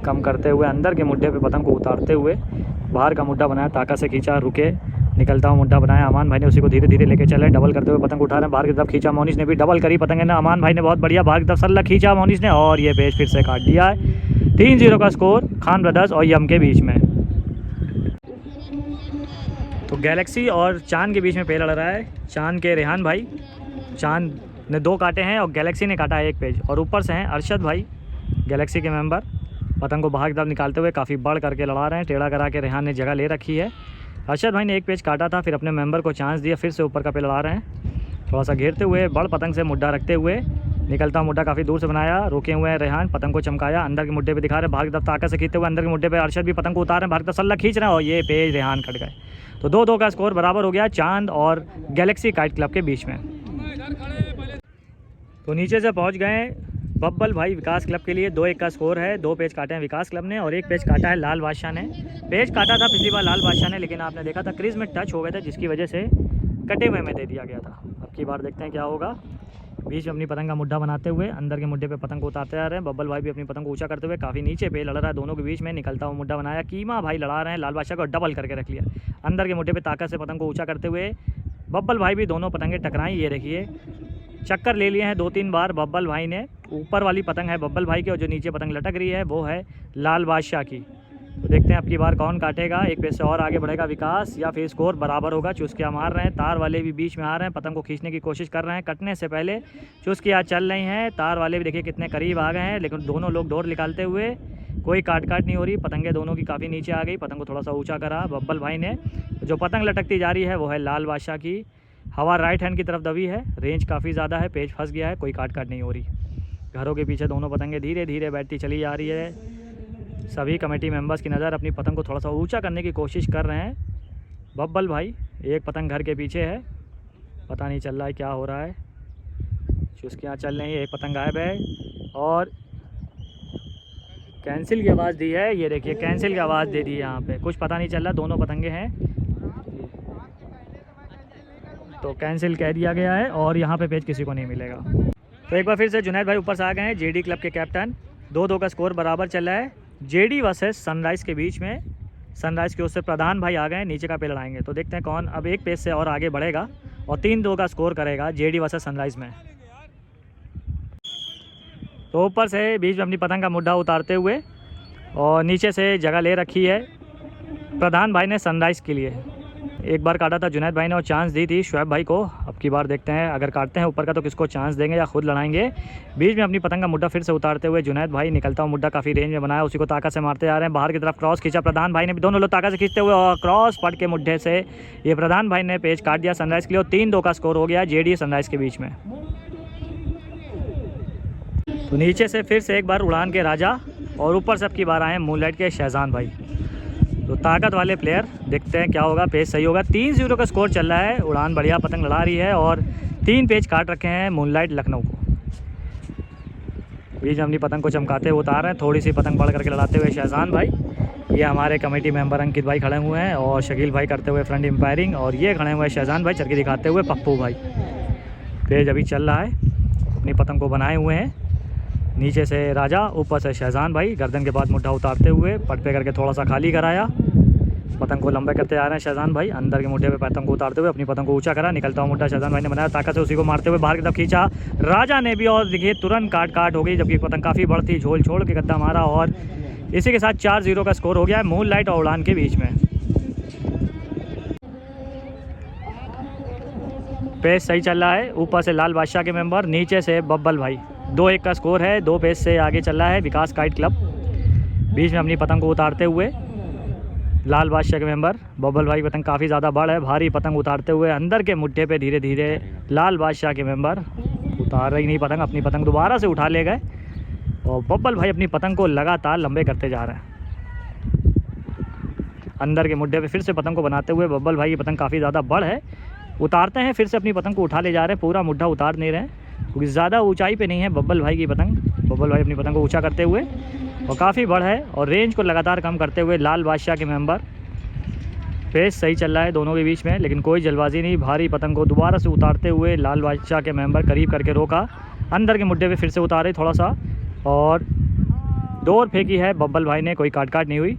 कम करते हुए अंदर के मुड्ढे पे पतंग को उतारते हुए बाहर का मुड्ढा बनाया, ताकत से खींचा, रुके, निकलता हुआ मुड्ढा बनाया अमान भाई ने, उसी को धीरे धीरे लेके चले, डबल करते हुए पतंग उठा रहे हैं। बाहर की तरफ खींचा मोनिश ने भी, डबल करी पतंग ने, अमान भाई ने बहुत बढ़िया बाहर की तरफ सल्ला खींचा मोनिश ने और ये पेज फिर से काट दिया है। 3-0 का स्कोर खान ब्रदर्स और यम के बीच में। तो गैलेक्सी और चांद के बीच में पेज लड़ रहा है, चांद के रेहान भाई। चांद ने 2 काटे हैं और गैलेक्सी ने काटा है 1 पेज। और ऊपर से हैं अरशद भाई गैलेक्सी के मेंबर, पतंग को बाहर की तरफ निकालते हुए काफ़ी बढ़ करके लड़ा रहे हैं। टेढ़ा करा के रेहान ने जगह ले रखी है। अरशद भाई ने 1 पेज काटा था, फिर अपने मेंबर को चांस दिया, फिर से ऊपर का पे लड़ा रहे हैं। थोड़ा सा घेरते हुए बड़ पतंग से मुड्ढा रखते हुए, निकलता मुड्ढा काफ़ी दूर से बनाया, रोके हुए हैं रेहान, पतंग को चमकाया, अंदर के मुड्ढे पे दिखा रहे, बाहर की तरफ ताकत से खींचते हुए अंदर के मुड्ढे पे अरशद भी पतंग को उतार रहे हैं, बाहर की तरफ सल्ला खींच रहे हैं और ये पेज रेहान कट गए। तो 2-2 का स्कोर बराबर हो गया चांद और गैलेक्सी काइट क्लब के बीच में। तो नीचे से पहुंच गए बब्बल भाई विकास क्लब के लिए, 2-1 का स्कोर है। 2 पेज काटे हैं विकास क्लब ने और 1 पेज काटा है लाल बादशाह ने। पेज काटा था पिछली बार लाल बादशाह ने, लेकिन आपने देखा था क्रीज में टच हो गए थे जिसकी वजह से कटे हुए में दे दिया गया था। अब की बार देखते हैं क्या होगा। बीच में अपनी पतंग का मुड्ढा बनाते हुए अंदर के मुड्ढे पे पतंग को उतारते जा रहे हैं। बब्बल भाई भी अपनी पतंग को ऊंचा करते हुए काफ़ी नीचे पे लड़ रहा है, दोनों के बीच में निकलता हुआ मुड्ढा बनाया। कीमा भाई लड़ा रहे हैं लाल बादशाह को, डबल करके रख लिया, अंदर के मुड्ढे पे ताकत से पतंग को ऊँचा करते हुए बब्बल भाई भी दोनों पतंगें टकराई। ये देखिए चक्कर ले लिए हैं 2-3 बार बब्बल भाई ने। ऊपर वाली पतंग है बब्बल भाई की और जो नीचे पतंग लटक रही है वो है लाल बादशाह की। तो देखते हैं अब की बार कौन काटेगा, 1 पेज से और आगे बढ़ेगा विकास या फिर स्कोर बराबर होगा। चुस्कियाँ मार रहे हैं, तार वाले भी बीच में आ रहे हैं, पतंग को खींचने की कोशिश कर रहे हैं, कटने से पहले चुस्कियाँ चल रही हैं। तार वाले भी देखिए कितने करीब आ गए हैं, लेकिन दोनों लोग डोर निकालते हुए, कोई काट नहीं हो रही, पतंगें दोनों की काफ़ी नीचे आ गई। पतंग को थोड़ा सा ऊँचा करा बब्बल भाई ने। जो पतंग लटकती जा रही है वो है लाल बादशाह की, हवा राइट हैंड की तरफ दबी है, रेंज काफ़ी ज़्यादा है, पेज फंस गया है, कोई काट नहीं हो रही। घरों के पीछे दोनों पतंगें धीरे धीरे बैठती चली जा रही है। सभी कमेटी मेंबर्स की नज़र अपनी पतंग को थोड़ा सा ऊंचा करने की कोशिश कर रहे हैं। बब्बल भाई, एक पतंग घर के पीछे है, पता नहीं चल रहा है क्या हो रहा है। चुस्कियाँ चल रही है, एक पतंग गायब है और कैंसिल की आवाज़ दी है। ये देखिए कैंसिल की आवाज़ दे दी है यहाँ पे, कुछ पता नहीं चल रहा, दोनों पतंगे हैं तो कैंसिल कह दिया गया है और यहाँ पे पेज किसी को नहीं मिलेगा। तो एक बार फिर से जुनैद भाई ऊपर से आ गए हैं, जेडी क्लब के कैप्टन। 2-2 का स्कोर बराबर चल रहा है जेडी वर्सेस सनराइज़ के बीच में। सनराइज़ की ओर से प्रधान भाई आ गए, नीचे का पे लड़ाएंगे। तो देखते हैं कौन अब 1 पेज से और आगे बढ़ेगा और 3-2 का स्कोर करेगा जेडी वर्सेस सनराइज़ में। तो ऊपर से बीच में अपनी पतंग का मुड्ढा उतारते हुए और नीचे से जगह ले रखी है प्रधान भाई ने सनराइज़ के लिए। एक बार काटा था जुनैद भाई ने और चांस दी थी शुएब भाई को। अब की बार देखते हैं अगर काटते हैं ऊपर का तो किसको चांस देंगे या खुद लड़ाएंगे। बीच में अपनी पतंग का मुड्ढा फिर से उतारते हुए जुनैद भाई निकलता हुआ मुड्ढा काफ़ी रेंज में बनाया, उसी को ताकत से मारते जा रहे हैं। बाहर की तरफ क्रॉस खींचा प्रधान भाई ने भी, दोनों लोग ताकत से खींचते हुए और क्रॉस पट के मुड्ढे से ये प्रधान भाई ने पेज काट दिया सनराइज़ के लिए और 3-2 का स्कोर हो गया जेडी सनराइज़ के बीच में। तो नीचे से फिर से एक बार उड़ान के राजा और ऊपर से अब की बार आए मूनलाइट के शहजान भाई। तो ताकत वाले प्लेयर, देखते हैं क्या होगा। पेज सही होगा, 3-0 का स्कोर चल रहा है। उड़ान बढ़िया पतंग लड़ा रही है और 3 पेज काट रखे हैं मूनलाइट लखनऊ को। बीच में अपनी पतंग को चमकाते हुए उतार रहे हैं, थोड़ी सी पतंग बढ़ करके लड़ाते हुए शहजान भाई। ये हमारे कमेटी मेंबर अंकित भाई खड़े हुए हैं और शकील भाई करते हुए फ्रंट एम्पायरिंग, और ये खड़े हुए शहजान भाई चरखी दिखाते हुए पप्पू भाई। पेज अभी चल रहा है, अपनी पतंग को बनाए हुए हैं। नीचे से राजा, ऊपर से शहजान भाई गर्दन के बाद मुड्ढा उतारते हुए पट पे करके थोड़ा सा खाली कराया, पतंग को लंबे करते आ रहे हैं शहजान भाई। अंदर के मुड्ढे पे पतंग को उतारते हुए अपनी पतंग को ऊंचा करा, निकलता हुआ मुड्ढा शहजान भाई ने बनाया, ताकत से उसी को मारते हुए बाहर की तरफ खींचा राजा ने भी, और देखिए तुरंत काट हो गई, जबकि पतंग काफ़ी बढ़ती, झोल छोड़ के गद्दा मारा और इसी के साथ 4-0 का स्कोर हो गया है मूनलाइट और उड़ान के बीच में। पेज सही चल रहा है, ऊपर से लाल बादशाह के मेंबर, नीचे से बब्बल भाई। 2-1 का स्कोर है, 2 पेज से आगे चल रहा है विकास काइट क्लब। बीच में अपनी पतंग को उतारते हुए लाल बादशाह के मेंबर बब्बल भाई, पतंग काफ़ी ज़्यादा बड़ है, भारी पतंग उतारते हुए अंदर के मुड्ढे पे धीरे धीरे लाल बादशाह के मेंबर उतार रही नहीं पतंग, अपनी पतंग दोबारा से उठा ले गए और बब्बल भाई अपनी पतंग को लगातार लंबे करते जा रहे हैं। अंदर के मुड्ढे पे फिर से पतंग को बनाते हुए बब्बल भाई की पतंग काफ़ी ज़्यादा बड़ है, उतारते हैं, फिर से अपनी पतंग को उठा ले जा रहे हैं, पूरा मुड्ढा उतार नहीं रहे हैं क्योंकि ज़्यादा ऊंचाई पे नहीं है बब्बल भाई की पतंग। बब्बल भाई अपनी पतंग को ऊंचा करते हुए और काफ़ी बड़ है और रेंज को लगातार कम करते हुए लाल बादशाह के मेंबर। पेज सही चल रहा है दोनों के बीच में, लेकिन कोई जल्दबाजी नहीं, भारी पतंग को दोबारा से उतारते हुए लाल बादशाह के मेंबर करीब करके रोका, अंदर के मुड्ढे पे फिर से उतारे थोड़ा सा और डोर फेंकी है बब्बल भाई ने, कोई काट नहीं हुई,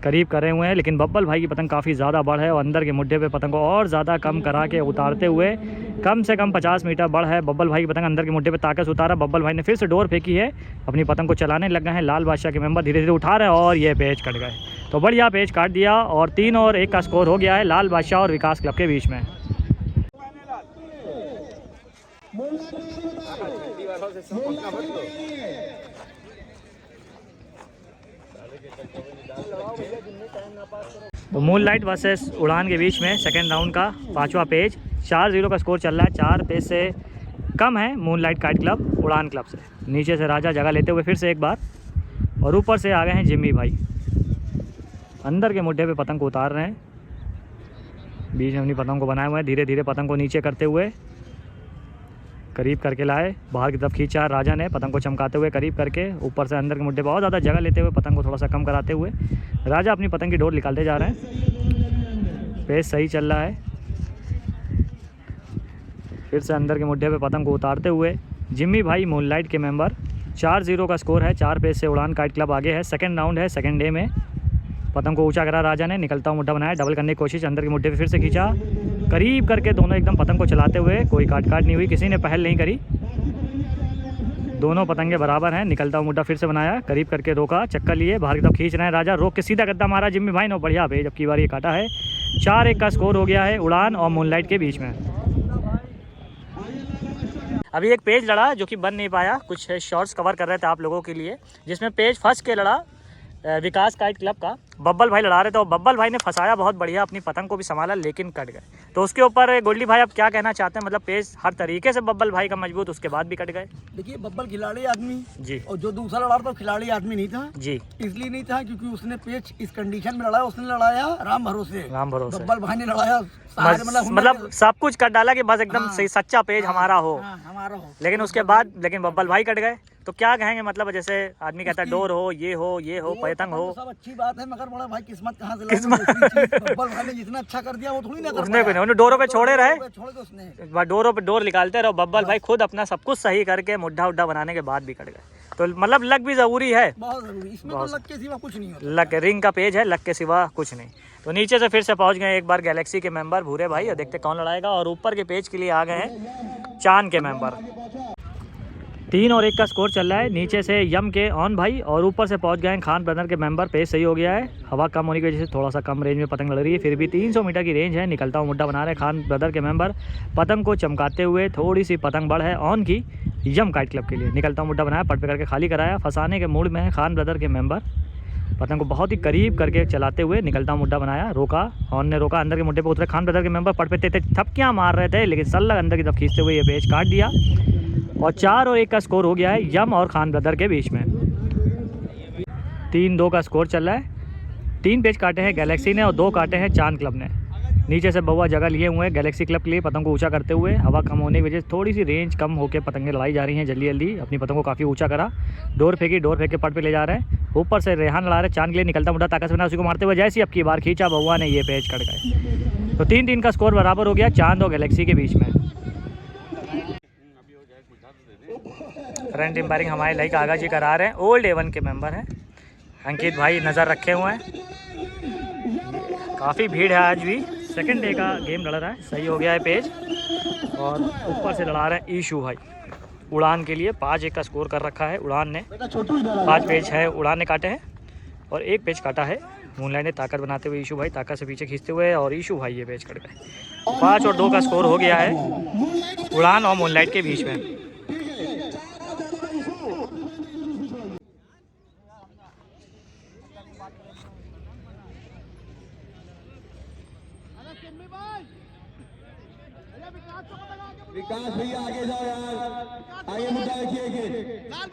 करीब करे हुए हैं, लेकिन बब्बल भाई की पतंग काफ़ी ज़्यादा बड़ है और अंदर के मुड्ढे पे पतंग को और ज़्यादा कम करा के उतारते हुए कम से कम 50 मीटर बड़ है बब्बल भाई की पतंग। अंदर के मुड्ढे पे ताकत से उतारा, बब्बल भाई ने फिर से डोर फेंकी है, अपनी पतंग को चलाने लग गए हैं लाल बादशाह के मेंबर, धीरे धीरे उठा रहे हैं और ये पेज कट गए। तो बढ़िया पेज काट दिया और 3-1 का स्कोर हो गया है लाल बादशाह और विकास क्लब के बीच में। तो मूनलाइट वर्सेस उड़ान के बीच में सेकेंड राउंड का 5वां पेज, 4-0 का स्कोर चल रहा है, 4 पेज से कम है मूनलाइट काइट क्लब उड़ान क्लब से। नीचे से राजा जगह लेते हुए फिर से एक बार और ऊपर से आ गए हैं जिम्मी भाई, अंदर के मुड्ढे पे पतंग को उतार रहे हैं, बीच में अपनी पतंग को बनाए हुए हैं, धीरे धीरे पतंग को नीचे करते हुए करीब करके लाए, बाहर की तरफ खींचा राजा ने, पतंग को चमकाते हुए करीब करके ऊपर से अंदर के मुड्ढे बहुत ज़्यादा जगह लेते हुए पतंग को थोड़ा सा कम कराते हुए राजा अपनी पतंग की डोर निकालते जा रहे हैं। पेज सही चल रहा है, फिर से अंदर के मुड्ढे पे पतंग को उतारते हुए जिम्मी भाई मूनलाइट के मेंबर। 4-0 का स्कोर है, 4 पेज से उड़ान काइट क्लब आगे है। सेकेंड राउंड है, सेकेंड डे में पतंग को ऊंचा करा राजा ने, निकलता हुआ मुड्ढा बनाया, डबल करने की कोशिश, अंदर के मुड्ढे पे फिर से खींचा, करीब करके दोनों एकदम पतंग को चलाते हुए, कोई काट नहीं हुई, किसी ने पहल नहीं करी, दोनों पतंगे बराबर हैं। निकलता हुआ मुड्ढा फिर से बनाया, करीब करके रोका, चक्कर लिए, बाहर की तरफ खींच रहे हैं राजा, रोक के सीधा गद्दा मारा जिम्मी भाई ने, बढ़िया पेज अब की बार ये काटा है। 4-1 का स्कोर हो गया है उड़ान और मूनलाइट के बीच में। अभी एक पेज लड़ा जो कि बन नहीं पाया, कुछ शॉर्ट्स कवर कर रहे थे आप लोगों के लिए, जिसमें पेज फंस के लड़ा विकास काइट क्लब का, बब्बल भाई लड़ा रहे थे और बब्बल भाई ने फंसाया बहुत बढ़िया, अपनी पतंग को भी संभाला लेकिन कट गए। तो उसके ऊपर गोल्डी भाई अब क्या कहना चाहते हैं, मतलब पेज हर तरीके से बब्बल भाई का मजबूत, उसके बाद भी कट गए। देखिए बब्बल खिलाड़ी आदमी जी, और जो दूसरा लड़ा था खिलाड़ी आदमी नहीं था जी, इसलिए नहीं था क्योंकि उसने पेज इस कंडीशन में लड़ाया, उसने लड़ाया राम भरोसे, बब्बल भाई ने लड़ाया मतलब सब कुछ कर डाला कि बस एकदम सही सच्चा पेज हमारा हो, लेकिन उसके बाद लेकिन बब्बल भाई कट गए। तो क्या कहेंगे, मतलब जैसे आदमी कहता है डोर हो, ये हो, पतंग हो, सब अच्छी बात है, मगर बड़ा भाई किस्मत कहाँ से बब्बल भाई ने जितना अच्छा कर दिया वो थोड़ी ना उसने डोरों पे छोड़े रहे, छोड़ के उसने डोरों पे डोर निकालते रहो, बब्बल भाई खुद अपना सब कुछ सही करके मुड्ढा उड्ढा बनाने के बाद भी कट गए। तो मतलब लक भी जरूरी है, बहुत जरूरी, इसमें तो लक के सिवा कुछ नहीं होता, लक रिंग का पेज है, लक के सिवा कुछ नहीं। तो नीचे से फिर से पहुंच गए एक बार गैलेक्सी के मेंबर भूरे भाई, और देखते कौन लड़ाएगा, और ऊपर के पेज के लिए आ गए हैं चांद के मेंबर। 3 और 1 का स्कोर चल रहा है। नीचे से यम के ऑन भाई और ऊपर से पहुंच गए हैं खान ब्रदर के मेंबर। पेस सही हो गया है, हवा कम होने की वजह से थोड़ा सा कम रेंज में पतंग लग रही है, फिर भी 300 मीटर की रेंज है। निकलता हुआ मुड्ढा बना रहे हैं खान ब्रदर के मेंबर। पतंग को चमकाते हुए थोड़ी सी पतंग बढ़ है ऑन की यम काइट क्लब के लिए। निकलता हुआ मुड्ढा बनाया, पट पे करके खाली कराया, फंसाने के मूड में है खान ब्रदर के मेंबर। पतंग को बहुत ही करीब करके चलाते हुए निकलता हुआ मुड्ढा बनाया, रोका, ऑन ने रोका, अंदर के मुड्ढे पे उतरे खान ब्रदर के मेंबर। पट पे तेज थपकियाँ मार रहे थे, लेकिन सल्लग अंदर की तरफ खींचते हुए ये पेच काट दिया और 4 और 1 का स्कोर हो गया है यम और खान ब्रदर के बीच में। 3-2 का स्कोर चल रहा है। 3 पेच काटे हैं गैलेक्सी ने और 2 काटे हैं चांद क्लब ने। नीचे से बउआ जगह लिए हुए हैं गैलेक्सी क्लब के लिए पतंग को ऊंचा करते हुए। हवा कम होने की वजह से थोड़ी सी रेंज कम होकर पतंगें लड़ाई जा रही हैं जल्दी जल्दी। अपनी पतंग को काफ़ी ऊंचा करा, डोर फेंकी, डोर फेंक के पट पे ले जा रहे हैं। ऊपर से रेहान लड़ा रहे चांद के लिए। निकलता मुड्ढा ताकत से बना, उसी को मारते हुए जैसे अब की बार खींचा बउआ ने, ये पेच कट गए। तो 3-3 का स्कोर बराबर हो गया चांद और गैलेक्सी के बीच में। फ्रंट एम्पायरिंग हमारे लाइक आगा जी करा रहे हैं, ओल्ड A1 के मेंबर हैं। अंकित भाई नज़र रखे हुए हैं। काफ़ी भीड़ है आज भी। सेकंड डे का गेम लड़ रहा है, सही हो गया है पेज। और ऊपर से लड़ा रहे हैं ईशू भाई उड़ान के लिए। 5-1 का स्कोर कर रखा है उड़ान ने। 5 पेज है उड़ान ने काटे हैं और 1 पेज काटा है मूनलाइट ने। ताकत बनाते हुए ईशू भाई ताकत से पीछे खींचते हुए और ईशू भाई ये पेज कट गए। 5 और 2 का स्कोर हो गया है उड़ान और मूनलाइट के बीच में। विकास भैया आगे जाओ यार, आगे मुद्दा रखिए। लाल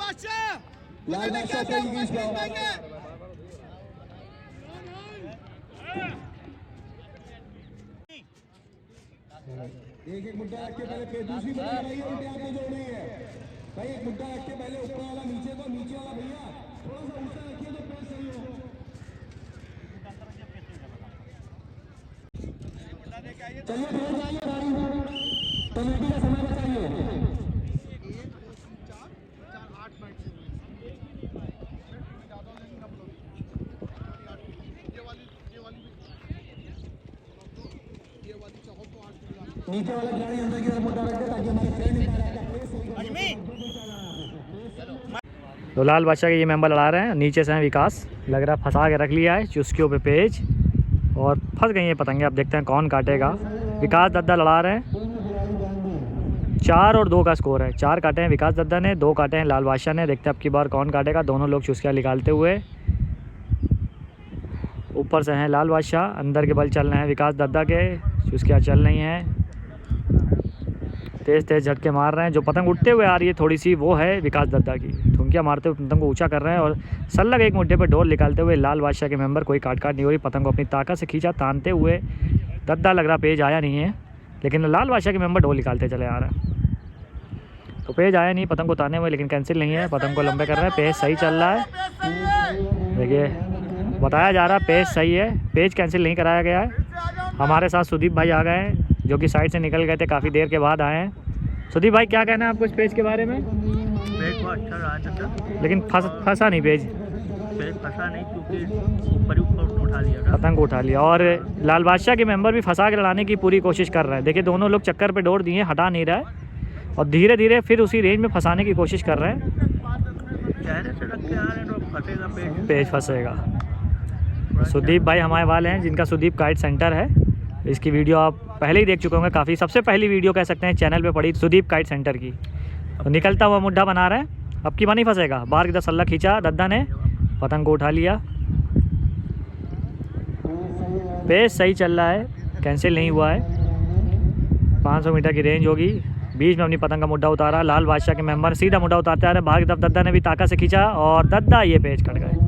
बादशाह सही इस बार। एक मुद्दा रख के पहले दूसरी मुद्दा लगाइए, उल्टे हाथ में जोड़ रही है भाई। एक मुद्दा रख के पहले ऊपर वाला नीचे को, नीचे वाला भैया थोड़ा सा ऊंचा रखिए तो पेड़ सही हो। चलिए फिर जाइए कमेटी का समय बताइए। नीचे वाला खिलाड़ी अंदर की तरफ मुद्दा रखते ताकि हमारे फ्रेंड तो लाल बादशाह के ये मेंबर लड़ा रहे हैं। नीचे से हैं विकास, लग रहा है फंसा के रख लिया है चुस्कियों पे पेज और फंस गई हैं पतंगे। अब देखते हैं कौन काटेगा। विकास दद्दा लड़ा रहे हैं। 4 और 2 का स्कोर है। 4 काटे हैं विकास दद्दा ने, 2 काटे हैं लाल बादशाह ने। देखते हैं अब की बार कौन काटेगा। दोनों लोग चुस्कियाँ निकालते हुए। ऊपर से हैं लाल बादशाह, अंदर के बल चल रहे हैं विकास दद्दा के। चुस्कियाँ चल रही हैं, तेज़ तेज़ झटके मार रहे हैं। जो पतंग उठते हुए आ रही है थोड़ी सी वो है विकास दद्दा की। ठुमकियाँ मारते हुए पतंग को ऊंचा कर रहे हैं और सल्लग एक मुड्ढे पर डोर निकालते हुए लाल बादशाह के मेंबर। कोई काट नहीं हो रही, पतंग को अपनी ताकत से खींचा तानते हुए। दद्दा लग रहा पेज आया नहीं है, लेकिन लाल बादशाह के मेंबर डोर निकालते चले आ रहे हैं। तो पेज आया नहीं पतंग को ताने हुए, लेकिन कैंसिल नहीं है। पतंग को लंबे कर रहे हैं, पेज सही चल रहा है। देखिए बताया जा रहा है पेज सही है, पेज कैंसिल नहीं कराया गया है। हमारे साथ सुदीप भाई आ गए हैं जो कि साइड से निकल गए थे, काफ़ी देर के बाद आए हैं। सुदीप भाई क्या कहना है आपको इस पेज के बारे में? पेज बहुत अच्छा रहा था, लेकिन फंसा नहीं पेज फंसा नहीं क्योंकि ऊपर उठा लिया था, पतंग को उठा लिया। और लाल बादशाह के मेंबर भी फंसा के लड़ाने की पूरी कोशिश कर रहे हैं। देखिए दोनों लोग चक्कर पे डोर दिए, हटा नहीं रहा है और धीरे धीरे फिर उसी रेंज में फंसाने की कोशिश कर रहे हैं। चेहरे से रख के आ रहे हैं तो फंसेगा पेज फंसेगा। सुदीप भाई हमारे वाले हैं जिनका सुदीप काइट सेंटर है। इसकी वीडियो आप पहले ही देख चुके होंगे, काफ़ी सबसे पहली वीडियो कह सकते हैं चैनल पे पड़ी सुदीप काइट सेंटर की। तो निकलता हुआ मुड्ढा बना रहे हैं, अब की बार नहीं फंसेगा। बाहर की तरफ सल्ला खींचा दद्दा ने, पतंग को उठा लिया। पेज सही चल रहा है, कैंसिल नहीं हुआ है। 500 मीटर की रेंज होगी। बीच में अपनी पतंग का मुड्ढा उतारा लाल बादशाह के मेंबर, सीधा मुड्ढा उतारते आ रहे। बाहर की तरफ दद्दा ने भी ताकत से खींचा और दद्दा ये पेज कट गए।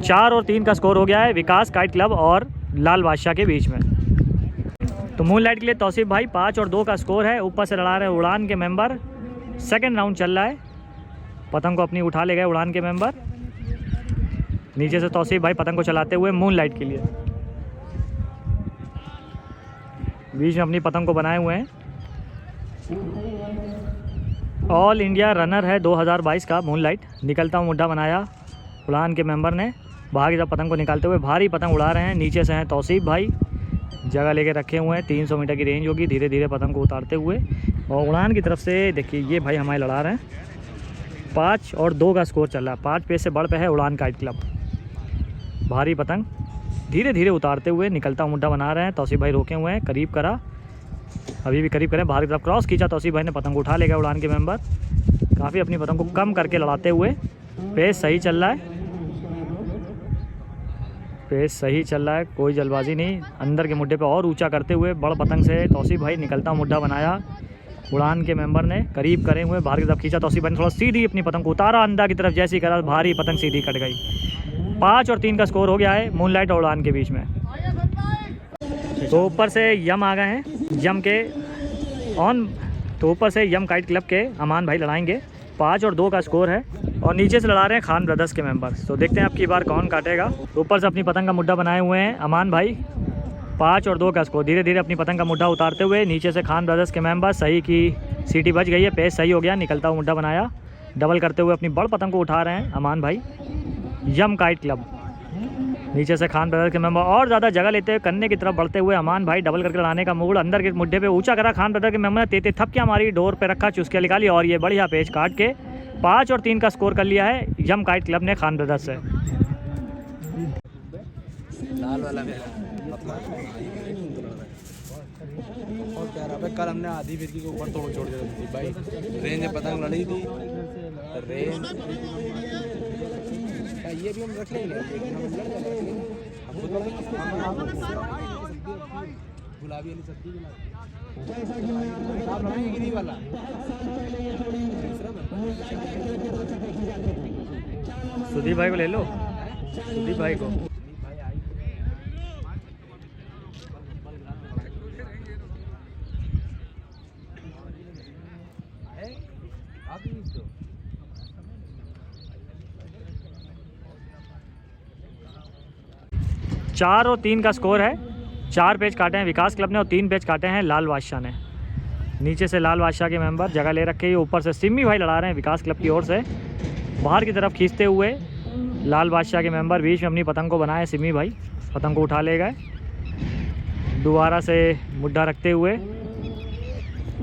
4 और 3 का स्कोर हो गया है विकास काइट क्लब और लाल बादशाह के बीच में। तो मूनलाइट के लिए तौसीफ भाई 5 और 2 का स्कोर है। ऊपर से लड़ा रहे हैं उड़ान के मेंबर। सेकंड राउंड चल रहा है, पतंग को अपनी उठा ले गए उड़ान के मेंबर। नीचे से तौसीफ भाई पतंग को चलाते हुए मूनलाइट के लिए। बीच में अपनी पतंग को बनाए हुए हैं। ऑल इंडिया रनर है 2022 का मूनलाइट। निकलता हुआ मुड्ढा बनाया उड़ान के मेंबर ने। बाहर की तरफ पतंग को निकालते हुए भारी पतंग उड़ा रहे हैं। नीचे से हैं तौसीफ भाई, जगह लेके रखे हुए हैं। 300 मीटर की रेंज होगी। धीरे धीरे पतंग को उतारते हुए और उड़ान की तरफ से देखिए ये भाई हमारे लड़ा रहे हैं। 5 और 2 का स्कोर चल रहा है। 5 पेज से बढ़ पे है उड़ान काइट क्लब। भारी पतंग धीरे धीरे उतारते हुए निकलता मुड्ढा बना रहे हैं। तौसीफ भाई रोके हुए हैं, करीब करा, अभी भी करीब करें। बाहर की तरफ क्रॉस खींचा, तौसीफ भाई ने पतंग उठा लेगा। उड़ान के मेंबर काफ़ी अपनी पतंग को कम करके लड़ाते हुए। पेस सही चल रहा है, पेस सही चल रहा है, कोई जल्दबाजी नहीं। अंदर के मुड्ढे पे और ऊंचा करते हुए बड़ पतंग से तौसीफ भाई निकलता मुड्ढा बनाया। उड़ान के मेंबर ने करीब करे हुए बाहर की तरफ खींचा। तौसीफ भाई ने थोड़ा सीधी अपनी पतंग को उतारा, अंदर की तरफ जैसी करा भारी पतंग सीधी कट गई। 5 और 3 का स्कोर हो गया है मूनलाइट और उड़ान के बीच में। तो ऊपर से यम आ गए हैं, यम के ऑन। तो ऊपर से यम काइट क्लब के अमान भाई लड़ाएंगे। 5 और 2 का स्कोर है और नीचे से लड़ा रहे हैं खान ब्रदर्स के मेंबर्स। तो देखते हैं अब की बार कौन काटेगा। ऊपर से अपनी पतंग का मुड्ढा बनाए हुए हैं अमान भाई। 5 और 2 का स्कोर। धीरे धीरे अपनी पतंग का मुड्ढा उतारते हुए नीचे से खान ब्रदर्स के मेंबर। सही की सीटी बच गई है, पेस सही हो गया, निकलता हुआ मुड्ढा बनाया। डबल करते हुए अपनी बड़ पतंग को उठा रहे हैं अमान भाई। यम काइट क्लब नीचे से खान ब्रदर के मेंबर और ज़्यादा जगह लेते हुए कन्ने की तरफ बढ़ते हुए अमान भाई डबल करके लड़ाने का मूड। अंदर के मुड्ढे पे ऊंचा करा, खान ब्रदर के मेंबर ने तेते थपकियां मारी, डोर पे रखा, चुस्कियां निकाली और ये बढ़िया पेज काट के 5 और 3 का स्कोर कर लिया है यम काइट क्लब ने खान ब्रदर्स से। लाल वाला और क्या रहा है, कल हमने आधी फिरकी के ऊपर तोड़ छोड़ दिया थी भाई। रेंज में पतंग लड़ी थी, रेंज ये भी हम रख लेंगे। गुलाबी वाली सब्जी वाला सुदीप भाई को ले लो, सुदीप भाई को। चार और 3 का स्कोर है। 4 पेज काटे हैं विकास क्लब ने और 3 पेज काटे हैं लाल बादशाह ने। नीचे से लाल बादशाह के मेंबर जगह ले रखे हैं। ऊपर से सिम्मी भाई लड़ा रहे हैं विकास क्लब की ओर से। बाहर की तरफ खींचते हुए लाल बादशाह के मेंबर बीच में अपनी पतंग को बनाए। सिम्मी भाई पतंग को उठा ले गए। दोबारा से मुड्ढा रखते हुए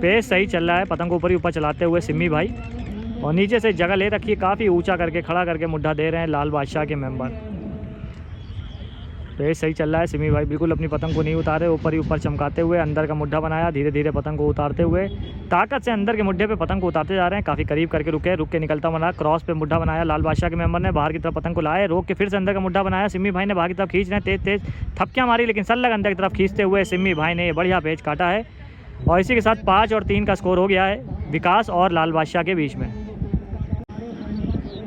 पेज सही चल रहा है, पतंग को ऊपर ही ऊपर चलाते हुए सिम्मी भाई। और नीचे से जगह ले रखी है, काफ़ी ऊँचा करके खड़ा करके मुड्ढा दे रहे हैं लाल बादशाह के मेंबर। पेज सही चल रहा है। सिमी भाई बिल्कुल अपनी पतंग को नहीं उतारे, ऊपर ही ऊपर चमकाते हुए अंदर का मुड्ढा बनाया। धीरे धीरे पतंग को उतारते हुए ताकत से अंदर के मुड्ढे पे पतंग को उतारते जा रहे हैं। काफ़ी करीब करके रुक के निकलता बना। क्रॉस पे मुड्ढा बनाया लाल बादशाह के मेंबर ने। बाहर की तरफ पतंग को लाए, रोक के फिर से अंदर का मुड्ढा बनाया। सिमी भाई ने बाहर की तरफ खींच रहे हैं, तेज तेज थपकियाँ मारी, लेकिन सल्लग अंदर की तरफ खींचते हुए सिमी भाई ने बढ़िया पेज काटा है। और इसी के साथ 5 और 3 का स्कोर हो गया है विकास और लाल बादशाह के बीच में।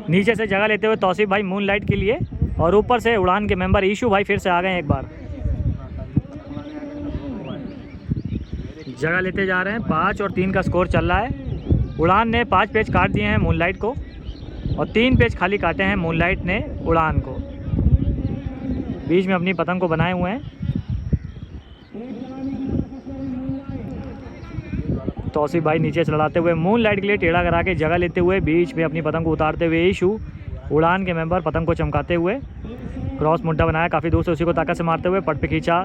नीचे से जगह लेते हुए तौसीफ भाई मूनलाइट के लिए और ऊपर से उड़ान के मेंबर ईशू भाई फिर से आ गए एक बार। जगह लेते जा रहे हैं। 5 और 3 का स्कोर चल रहा है। उड़ान ने 5 पेज काट दिए हैं मूनलाइट को और 3 पेज खाली काटे हैं मूनलाइट ने उड़ान को। बीच में अपनी पतंग को बनाए हुए हैं। तौसीफ भाई नीचे से लड़ाते हुए मूनलाइट के लिए टेढ़ा करा के जगह लेते हुए बीच में अपनी पतंग को उतारते हुए ईशू उड़ान के मेंबर पतंग को चमकाते हुए क्रॉस मुड्ढा बनाया। काफ़ी दूर से उसी को ताकत से मारते हुए पट पे खींचा।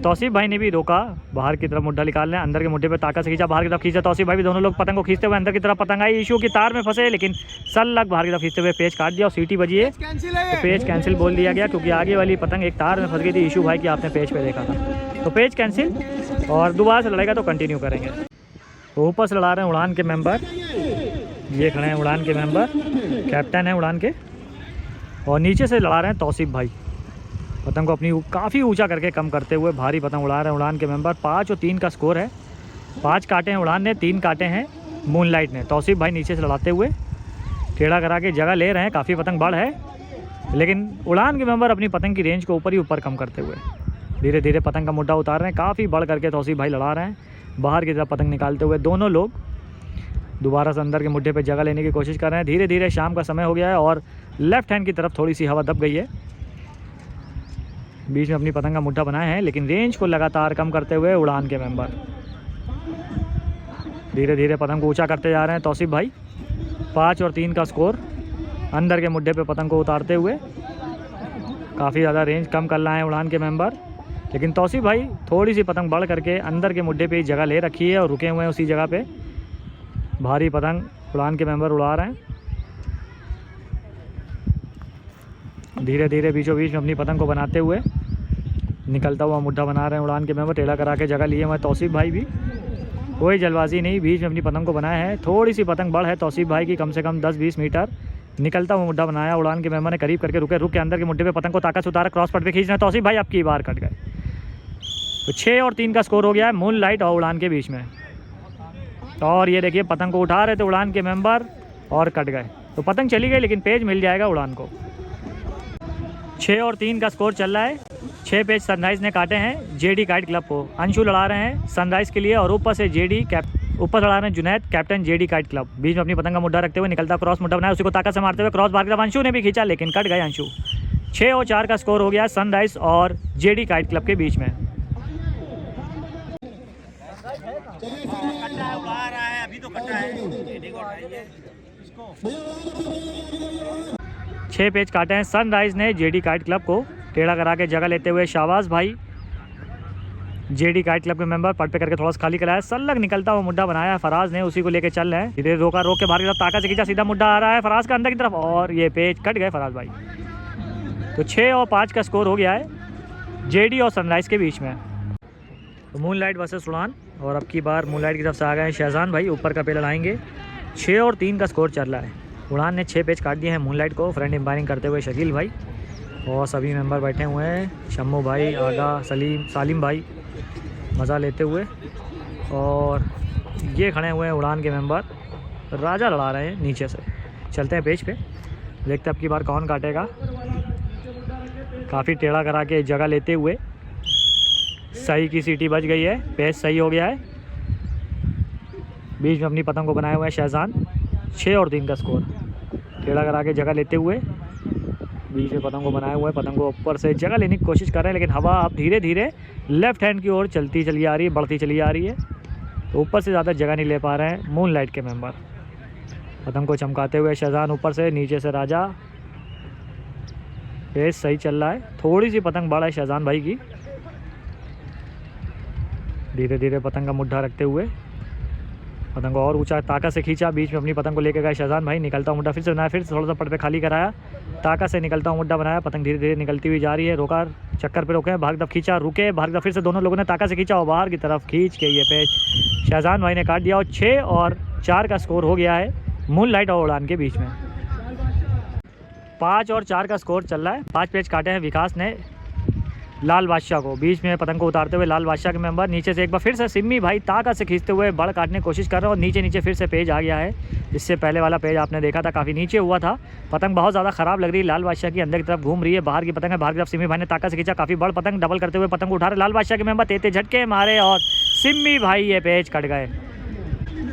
तौसीफ भाई ने भी रोका, बाहर की तरफ मुड्ढा निकालने, अंदर के मुड्ढे पे ताकत से खींचा, बाहर की तरफ खींचा। तौसीफ भाई भी दोनों लोग पतंग को खींचते हुए अंदर की तरफ पतंग आई। ईशू की तार में फंसे, लेकिन सल्लग बाहर की तरफ खींचते हुए पेज काट दिया और सीटी बजी है तो पेज कैंसिल बोल दिया गया, क्योंकि आगे वाली पतंग एक तार में फंस गई थी। ईशू भाई की आपने पेज पे देखा था, तो पेज कैंसिल और दोबारा से लड़ेगा तो कंटिन्यू करेंगे। तो ऊपर से लड़ा रहे हैं उड़ान के मेंबर, ये खड़े हैं उड़ान के मेंबर, कैप्टन है उड़ान के। और नीचे से लड़ा रहे हैं तौसीफ भाई, पतंग को अपनी काफ़ी ऊंचा करके कम करते हुए भारी पतंग उड़ा रहे हैं उड़ान के मेंबर। 5 और 3 का स्कोर है। 5 काटे हैं उड़ान ने, 3 काटे हैं मूनलाइट ने। तौसीफ भाई नीचे से लड़ाते हुए टेढ़ा करा के जगह ले रहे हैं। काफ़ी पतंग बड़ है, लेकिन उड़ान के मेंबर अपनी पतंग की रेंज को ऊपर ही ऊपर कम करते हुए धीरे धीरे पतंग का मुड्ढा उतार रहे हैं। काफ़ी बढ़ करके तौसीफ भाई लड़ा रहे हैं, बाहर की तरफ पतंग निकालते हुए दोनों लोग दोबारा से अंदर के मुड्ढे पे जगह लेने की कोशिश कर रहे हैं। धीरे धीरे शाम का समय हो गया है और लेफ्ट हैंड की तरफ थोड़ी सी हवा दब गई है। बीच में अपनी पतंग का मुड्ढा बनाए हैं, लेकिन रेंज को लगातार कम करते हुए उड़ान के मेंबर धीरे धीरे पतंग को ऊंचा करते जा रहे हैं तौसीफ भाई। 5 और 3 का स्कोर। अंदर के मुड्ढे पे पतंग को उतारते हुए काफ़ी ज़्यादा रेंज कम कर रहे हैं उड़ान के मेंबर, लेकिन तौसीफ भाई थोड़ी सी पतंग बढ़ करके अंदर के मुड्ढे पे जगह ले रखी है और रुके हुए हैं उसी जगह पे। भारी पतंग उड़ान के मेंबर उड़ा रहे हैं, धीरे धीरे बीचों बीच में अपनी पतंग को बनाते हुए निकलता हुआ मुड्ढा बना रहे हैं उड़ान के मेंबर। टेढ़ा करा के जगह लिए हुए तौसीफ भाई भी, कोई जल्दबाजी नहीं, बीच में अपनी पतंग को बनाया है। थोड़ी सी पतंग बढ़ है तौसीफ भाई की, कम से कम 10-20 मीटर। निकलता हुआ मुड्ढा बनाया उड़ान के मेंबर ने, करीब करके रुक के अंदर के मुड्ढे पे पतंग को ताकत से उतारा, क्रॉस पट पे खींच रहे हैं तौसीफ भाई, अब की बार कट गए। तो 6 और 3 का स्कोर हो गया है मून लाइट और उड़ान के बीच में। और ये देखिए पतंग को उठा रहे थे उड़ान के मेंबर और कट गए, तो पतंग चली गई लेकिन पेज मिल जाएगा उड़ान को। 6 और 3 का स्कोर चल रहा है। 6 पेज सनराइज़ ने काटे हैं जेडी काइट क्लब को। अंशु लड़ा रहे हैं सनराइज़ के लिए और ऊपर से ऊपर लड़ा रहे हैं Junaid captain JD kite club. बीच में अपनी पतंग का मुड्ढा रखते हुए निकलता क्रॉस मुड्ढा बनाया, उसी को ताकत से मारते हुए क्रॉस बार की तरफ अंशु ने भी खींचा लेकिन कट गए अंशु। 6 और 4 का स्कोर हो गया सनराइज़ और जेडी काइट क्लब के बीच में। 6 पेज काटे हैं सनराइज़ ने जेडी काइट क्लब को। टेढ़ा करा के जगह लेते हुए शाहबाज भाई जेडी काइट क्लब के मेंबर पट पे करके थोड़ा सा खाली कराया, सल्लग निकलता हुआ मुड्ढा बनाया फराज ने, उसी को लेके चल रहे हैं। धीरे रोक के बाहर की तरफ ताकत से खींचा, सीधा मुड्ढा आ रहा है फराज का अंदर की तरफ और ये पेज कट गए फराज भाई। तो 6 और 5 का स्कोर हो गया है जेडी और सनराइज़ के बीच में। तो मून लाइट वर्सेस उड़ान, और अब की बार मून लाइट की तरफ से आ गए हैं शहजान भाई, ऊपर का पे लड़ाएंगे। 6 और 3 का स्कोर चल रहा है। उड़ान ने 6 पेज काट दिए हैं मून लाइट को, फ्रंट एम्पायरिंग करते हुए शकील भाई और सभी मेंबर बैठे हुए हैं, शम्मू भाई, आगा, सालिम भाई मज़ा लेते हुए। और ये खड़े हुए हैं उड़ान के मेंबर, राजा लड़ा रहे हैं नीचे से। चलते हैं पेज पे, देखते हैं अब की बार कौन काटेगा। काफ़ी टेढ़ा करा के जगह लेते हुए सही की सीटी बज गई है, पेज सही हो गया है। बीच में अपनी पतंग को बनाए हुए हैं शहजान। 6 और 3 का स्कोर। टेढ़ा करा के जगह लेते हुए बीच में पतंग को बनाए हुए हैं, पतंग को ऊपर से जगह लेने की कोशिश कर रहे हैं लेकिन हवा अब धीरे धीरे लेफ्ट हैंड की ओर चलती चली आ रही है, बढ़ती चली आ रही है, तो ऊपर से ज़्यादा जगह नहीं ले पा रहे हैं मून लाइट के मेंबर। पतंग को चमकाते हुए शहजान ऊपर से, नीचे से राजा। पेज सही चल रहा है, थोड़ी सी पतंग बढ़ा है शहजान भाई की। धीरे धीरे पतंग का मुड्ढा रखते हुए पतंग को और ऊंचा ताकत से खींचा, बीच में अपनी पतंग को लेकर गए शहजान भाई। निकलता हुआ मुड्ढा फिर से बनाया, फिर थोड़ा सा पट पे खाली कराया, ताकत से निकलता हुआ मुड्ढा बनाया। पतंग धीरे धीरे निकलती हुई जा रही है, रोका, चक्कर पे रोके, बाहर की तरफ खींचा, रुके, बाहर की तरफ फिर से दोनों लोगों ने ताकत से खींचा और बाहर की तरफ खींच के ये पेज शहजान भाई ने काट दिया। और 6 और 4 का स्कोर हो गया है मून लाइट और उड़ान के बीच में। 5 और 4 का स्कोर चल रहा है। 5 पेज काटे हैं विकास ने लाल बादशाह को, बीच में पतंग को उतारते हुए लाल बादशाह के मेंबर। नीचे से एक बार फिर से सिम्मी भाई ताकत से खींचते हुए बड़ काटने की कोशिश कर रहे हैं और नीचे नीचे फिर से पेज आ गया है। इससे पहले वाला पेज आपने देखा था काफ़ी नीचे हुआ था। पतंग बहुत ज़्यादा ख़राब लग रही है, लाल बादशाह की अंदर की तरफ घूम रही है, बाहर की पतंग है, बाहर की तरफ सिम्मी भाई ने ताकत से खींचा, काफ़ी बड़ पतंग डबल करते हुए पतंग को उठा रहे लाल बादशाह के मेंबर, तेते झटके मारे और सिम्मी भाई ये पेज कट गए।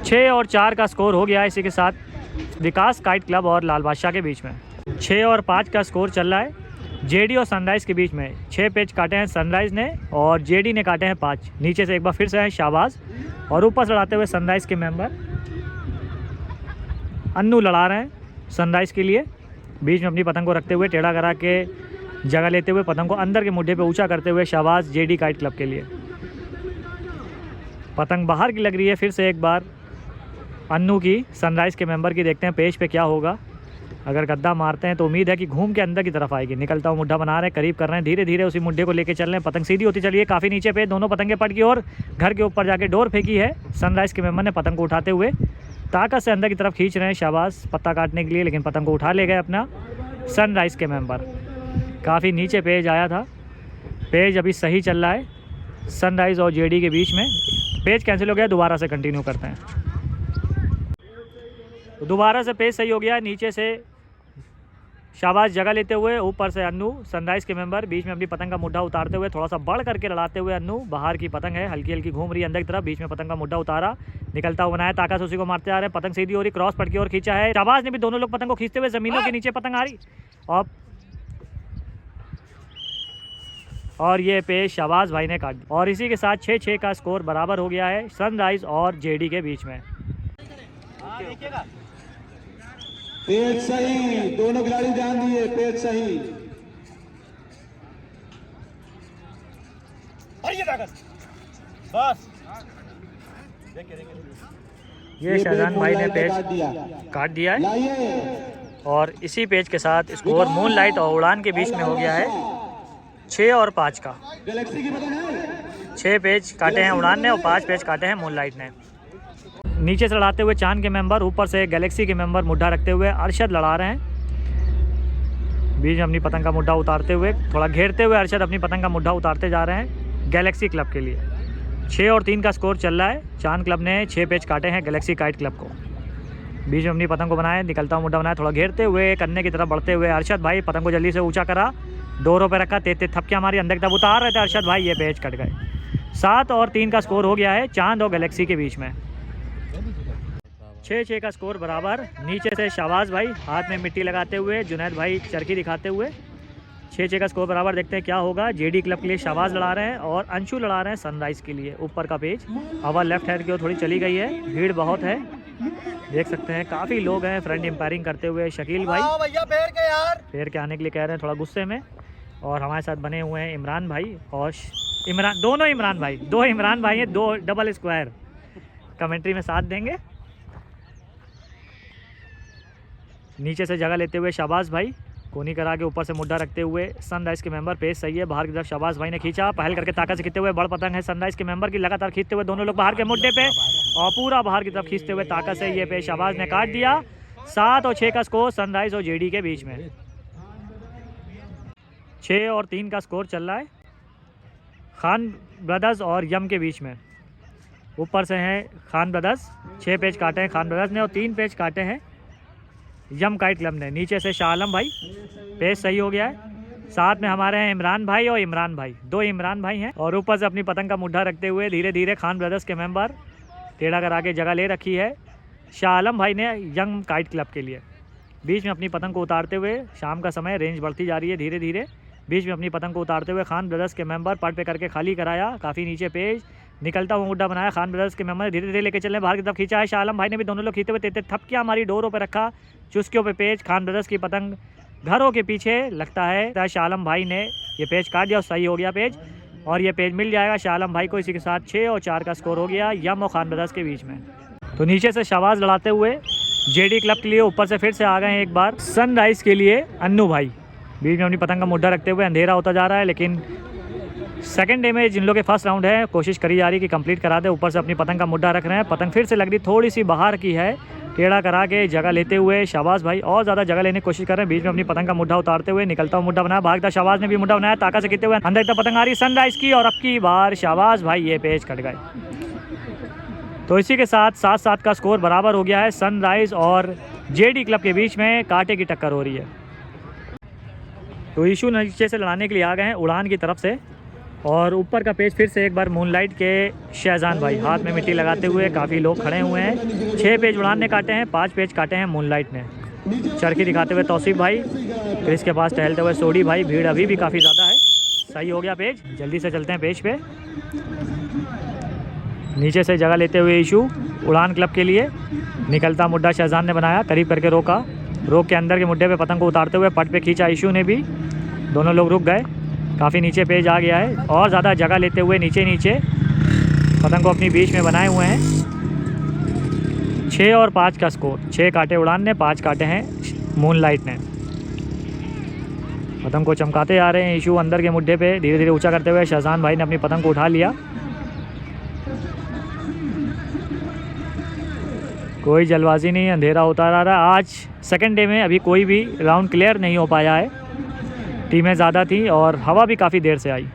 6 और 4 का स्कोर हो गया। इसी के साथ विकास काइट क्लब और लाल बादशाह के बीच में 6 और 5 का स्कोर चल रहा है जेडी और सनराइज़ के बीच में। 6 पेज काटे हैं सनराइज़ ने और जेडी ने काटे हैं 5। नीचे से एक बार फिर से है शाहबाज और ऊपर से लड़ाते हुए सनराइज़ के मेंबर अन्नू लड़ा रहे हैं सनराइज़ के लिए। बीच में अपनी पतंग को रखते हुए टेढ़ा करा के जगह लेते हुए पतंग को अंदर के मुड्ढे पे ऊंचा करते हुए शाहबाज जेडी काइट क्लब के लिए। पतंग बाहर की लग रही है, फिर से एक बार अन्नू की सनराइज़ के मेंबर की। देखते हैं पेज पे क्या होगा। अगर गद्दा मारते हैं तो उम्मीद है कि घूम के अंदर की तरफ आएगी। निकलता हुआ मुड्ढा बना रहे हैं, करीब कर रहे हैं, धीरे धीरे उसी मुड्ढे को लेके चल रहे हैं। पतंग सीधी होती चली है काफ़ी नीचे पे, दोनों पतंगे पट की और घर के ऊपर जाके डोर फेंकी है। सनराइज़ के मेंबर ने पतंग को उठाते हुए ताकत से अंदर की तरफ खींच रहे हैं शाहबाज पत्ता काटने के लिए, लेकिन पतंग को उठा ले गए अपना सनराइज़ के मेंबर। काफ़ी नीचे पेज आया था, पेज अभी सही चल रहा है सनराइज़ और जेडी के बीच में। पेज कैंसिल हो गया, दोबारा से कंटिन्यू करते हैं। तो दोबारा से पेज सही हो गया। नीचे से शाहबाज जगह लेते हुए, ऊपर से अन्नू सनराइज़ के मेंबर, बीच में अपनी पतंग का मुड्ढा उतारते हुए थोड़ा सा बढ़ करके लड़ाते हुए अन्नू। बाहर की पतंग है, हल्की हल्की घूम रही है अंदर की तरफ, बीच में पतंग का मुड्ढा उतारा, निकलता हुआ बनाया, ताकत से उसी को मारते आ रहे हैं। पतंग सीधी हो रही, क्रॉस पट की ओर खींचा है शाहबाज ने भी, दोनों लोग पतंग को खींचते हुए ज़मीनों के नीचे पतंग आ रही और ये पेज शाहबाज भाई ने काट दी। और इसी के साथ 6-6 का स्कोर बराबर हो गया है सनराइज़ और जेडी के बीच में। पेज सही, दोनों खिलाड़ी ध्यान दिए, पेज सही। ये शाहजान भाई ने पेज काट दिया है और इसी पेज के साथ स्कोर मूनलाइट और उड़ान के बीच में हो गया है 6 और 5 का। 6 पेज काटे हैं उड़ान ने और 5 पेज काटे हैं मूनलाइट ने। नीचे से लड़ाते हुए चांद के मेंबर, ऊपर से गैलेक्सी के मेंबर मुड्ढा रखते हुए अरशद लड़ा रहे हैं। बीच में अपनी पतंग का मुड्ढा उतारते हुए, थोड़ा घेरते हुए अरशद अपनी पतंग का मुड्ढा उतारते जा रहे हैं गैलेक्सी क्लब के लिए। 6 और 3 का स्कोर चल रहा है। चांद क्लब ने 6 पेज काटे हैं गैलेक्सी काइट क्लब को। बीच में अपनी पतंग को बनाया, निकलता हुआ मुड्ढा बनाया, थोड़ा घेरते हुए कन्ने की तरफ बढ़ते हुए अरशद भाई पतंग को जल्दी से ऊंचा करा, डोरों पे रखा, तेज थपकियाँ मारी, अंदर की तरफ उतार रहे थे अरशद भाई, ये पेज कट गए। 7 और 3 का स्कोर हो गया है चांद और गैलेक्सी के बीच में। 6-6 का स्कोर बराबर। नीचे से शाहबाज भाई हाथ में मिट्टी लगाते हुए, जुनैद भाई चरखी दिखाते हुए। 6-6 का स्कोर बराबर। देखते हैं क्या होगा। जेडी क्लब के लिए शाहबाज लड़ा रहे हैं और अंशु लड़ा रहे हैं सनराइज़ के लिए। ऊपर का पेज हवा लेफ्ट हैंड की ओर थोड़ी चली गई है, भीड़ बहुत है, देख सकते हैं काफ़ी लोग हैं फ्रंट एम्पायरिंग करते हुए। शकील भाई फेर के आने के लिए कह रहे हैं थोड़ा गुस्से में। और हमारे साथ बने हुए हैं इमरान भाई और दोनों इमरान भाई, 2 इमरान भाई हैं, 2 डबल स्क्वायर कमेंट्री में साथ देंगे। नीचे से जगह लेते हुए शाहबाज भाई कोनी करा के ऊपर से मुड्ढा रखते हुए सनराइज़ के मेंबर। पेज सही है, बाहर की तरफ शाहबाज भाई ने खींचा, पहल करके ताकत से खींचते हुए। बड़ पतंग है सनराइज़ के मेंबर की, लगातार खींचते हुए दोनों लोग बाहर के मुड्ढे पे और पूरा बाहर की तरफ खींचते हुए ताकत से ये पेज शाहबाज ने काट दिया। 7 और 6 का स्कोर सनराइज़ और जेडी के बीच में। 6 और 3 का स्कोर चल रहा है खान ब्रदर्स और यम के बीच में। ऊपर से हैं खान ब्रदर्स, 6 पेज काटे हैं खान ब्रदर्स ने और 3 पेज काटे हैं यम काइट क्लब ने। नीचे से शाह आलम भाई, पेज सही हो गया है। साथ में हमारे हैं इमरान भाई और इमरान भाई, 2 इमरान भाई हैं। और ऊपर से अपनी पतंग का मुड्ढा रखते हुए धीरे धीरे खान ब्रदर्स के मेंबर टेढ़ा करा के जगह ले रखी है शाह आलम भाई ने यंग काइट क्लब के लिए। बीच में अपनी पतंग को उतारते हुए, शाम का समय, रेंज बढ़ती जा रही है धीरे धीरे। बीच में अपनी पतंग को उतारते हुए खान ब्रदर्स के मेंबर पट पे करके खाली कराया, काफ़ी नीचे पेज, निकलता हुआ मुड्ढा बनाया। खान ब्रदर्स के मेंबर धीरे धीरे लेके चले, बाहर की तरफ खींचा है। शाह आलम भाई ने भी दोनों लोग खींचते हुए तेज थपकियाँ मारी, डोरों पे रखा, चुस्कियों पे पेज। खान ब्रदर्स की पतंग घरों के पीछे लगता है शाह आलम भाई ने ये पेज काट दिया और सही हो गया पेज, और ये पेज मिल जाएगा शाह आलम भाई को। इसी के साथ 6 और 4 का स्कोर हो गया यम और खान ब्रदर्स के बीच में। तो नीचे से शाहबाज लड़ाते हुए जेडी क्लब के लिए, ऊपर से फिर से आ गए एक बार सनराइज़ के लिए अन्नू भाई। बीच में अपनी पतंग का मुड्ढा रखते हुए, अंधेरा होता जा रहा है लेकिन सेकंड डे में जिन लोगों के फर्स्ट राउंड है कोशिश करी जा रही है कि कंप्लीट करा दे। ऊपर से अपनी पतंग का मुड्ढा रख रहे हैं, पतंग फिर से लग रही थोड़ी सी बाहर की है, टेढ़ा करा के जगह लेते हुए शाहबाज भाई और ज़्यादा जगह लेने की कोशिश कर रहे हैं। बीच में अपनी पतंग का मुड्ढा उतारते हुए निकलता हुआ मुड्ढा बनाया, भागता शाहबाज ने भी मुड्ढा बनाया, ताकत से खींचते हुए अंदर तक पतंग आ रही सनराइज़ की, और अब की बार शाहबाज भाई ये पेज कट गए। तो इसी के साथ 7-7 का स्कोर बराबर हो गया है। सनराइज़ और जेडी क्लब के बीच में कांटे की टक्कर हो रही है। तो इशू नीचे से लड़ाने के लिए आ गए हैं उड़ान की तरफ से, और ऊपर का पेज फिर से एक बार मूनलाइट के शहजान भाई हाथ में मिट्टी लगाते हुए काफ़ी लोग खड़े हुए हैं। 6 पेज उड़ान ने काटे हैं, 5 पेज काटे हैं मूनलाइट ने। चरखी दिखाते हुए तौसीफ भाई, फिर इसके पास टहलते हुए सोडी भाई। भीड़ अभी भी काफ़ी ज़्यादा है। सही हो गया पेज, जल्दी से चलते हैं पेज पे। नीचे से जगह लेते हुए इशू उड़ान क्लब के लिए, निकलता मुड्ढा शहजान ने बनाया, करीब करके रोका, रोक के अंदर के मुड्ढे पे पतंग को उतारते हुए पट पे खींचा इशू ने भी, दोनों लोग रुक गए। काफ़ी नीचे पेज आ गया है और ज़्यादा जगह लेते हुए नीचे नीचे पतंग को अपनी बीच में बनाए हुए हैं। 6 और 5 का स्कोर, 6 काटे उड़ान ने, 5 काटे हैं मूनलाइट ने। पतंग को चमकाते जा रहे हैं इशू अंदर के मुड्ढे पे, धीरे धीरे ऊंचा करते हुए शहजान भाई ने अपनी पतंग को उठा लिया। कोई जल्दबाजी नहीं, अंधेरा होता जा रहा है। आज सेकंड डे में अभी कोई भी राउंड क्लियर नहीं हो पाया है, टीमें ज़्यादा थी और हवा भी काफ़ी देर से आई।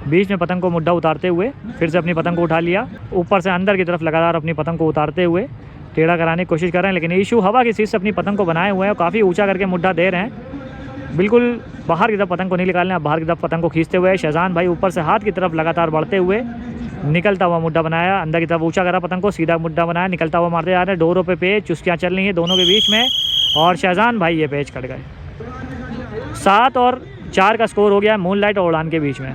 बीच में पतंग को मुड्ढा उतारते हुए फिर से अपनी पतंग को उठा लिया, ऊपर से अंदर की तरफ लगातार अपनी पतंग को उतारते हुए टेढ़ा कराने की कोशिश कर रहे हैं, लेकिन इशू हवा की सीट से अपनी पतंग को बनाए हुए हैं और काफ़ी ऊंचा करके मुड्ढा दे रहे हैं। बिल्कुल बाहर की तरफ पतंग को नहीं निकालना है, बाहर की तरफ पतंग को खींचते हुए शहजान भाई ऊपर से हाथ की तरफ लगातार बढ़ते हुए निकलता हुआ मुड्ढा बनाया, अंदर की तरफ ऊंचा करा पतंग को, सीधा मुड्ढा बनाया, निकलता हुआ मारते जा रहे हैं। डोरों पे पेज, चुस्कियाँ चल रही हैं दोनों के बीच में, और शहजान भाई ये पेज कट गए। 7 और 4 का स्कोर हो गया है मूनलाइट और उड़ान के बीच में।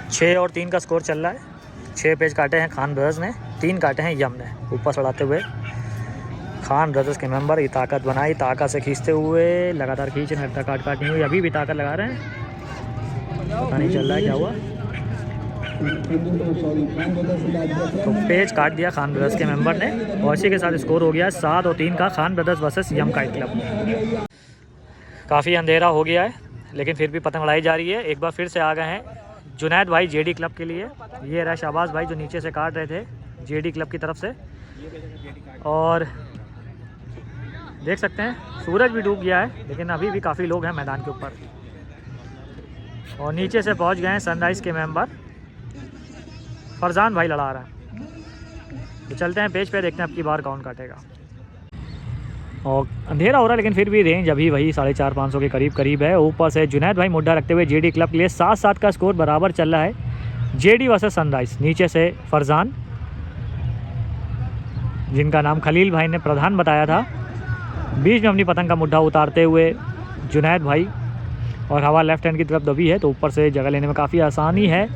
6 और 3 का स्कोर चल रहा है। 6 पेज काटे हैं खान ब्रदर्स ने, 3 काटे हैं यम ने। ऊपर चढ़ाते हुए खान ब्रदर्स के मेंबर ये ताकत बनाई, ताकत से खींचते हुए लगातार खींच रहे हैं, काट नहीं हुई, अभी भी ताकत लगा रहे हैं। पता नहीं चल रहा है क्या हुआ। तो पेज काट दिया खान ब्रदर्स के मेंबर ने और इसी के साथ स्कोर हो गया 7 और 3 का खान ब्रदर्स वर्सेस यम काइट क्लब। काफ़ी अंधेरा हो गया है लेकिन फिर भी पतंग उड़ाई जा रही है। एक बार फिर से आ गए हैं जुनैद भाई जेडी क्लब के लिए। ये रहा शाबाज भाई जो नीचे से काट रहे थे जेडी क्लब की तरफ से। और देख सकते हैं सूरज भी डूब गया है लेकिन अभी भी काफ़ी लोग हैं मैदान के ऊपर। और नीचे से पहुंच गए हैं सनराइज़ के मेंबर। फरजान भाई लड़ा रहा है। तो चलते हैं पेज पे, देखते हैं अब की बार कौन काटेगा। और अंधेरा हो रहा है लेकिन फिर भी रेंज अभी वही 450-500 के करीब है। ऊपर से जुनैद भाई मुड्ढा रखते हुए जेडी क्लब के लिए 7-7 का स्कोर बराबर चल रहा है। JD versus sunrise. नीचे से फरजान जिनका नाम खलील भाई ने प्रधान बताया था, बीच में अपनी पतंग का मुड्ढा उतारते हुए जुनैद भाई। और हवा लेफ्ट हैंड की तरफ दबी है तो ऊपर से जगह लेने में काफ़ी आसानी है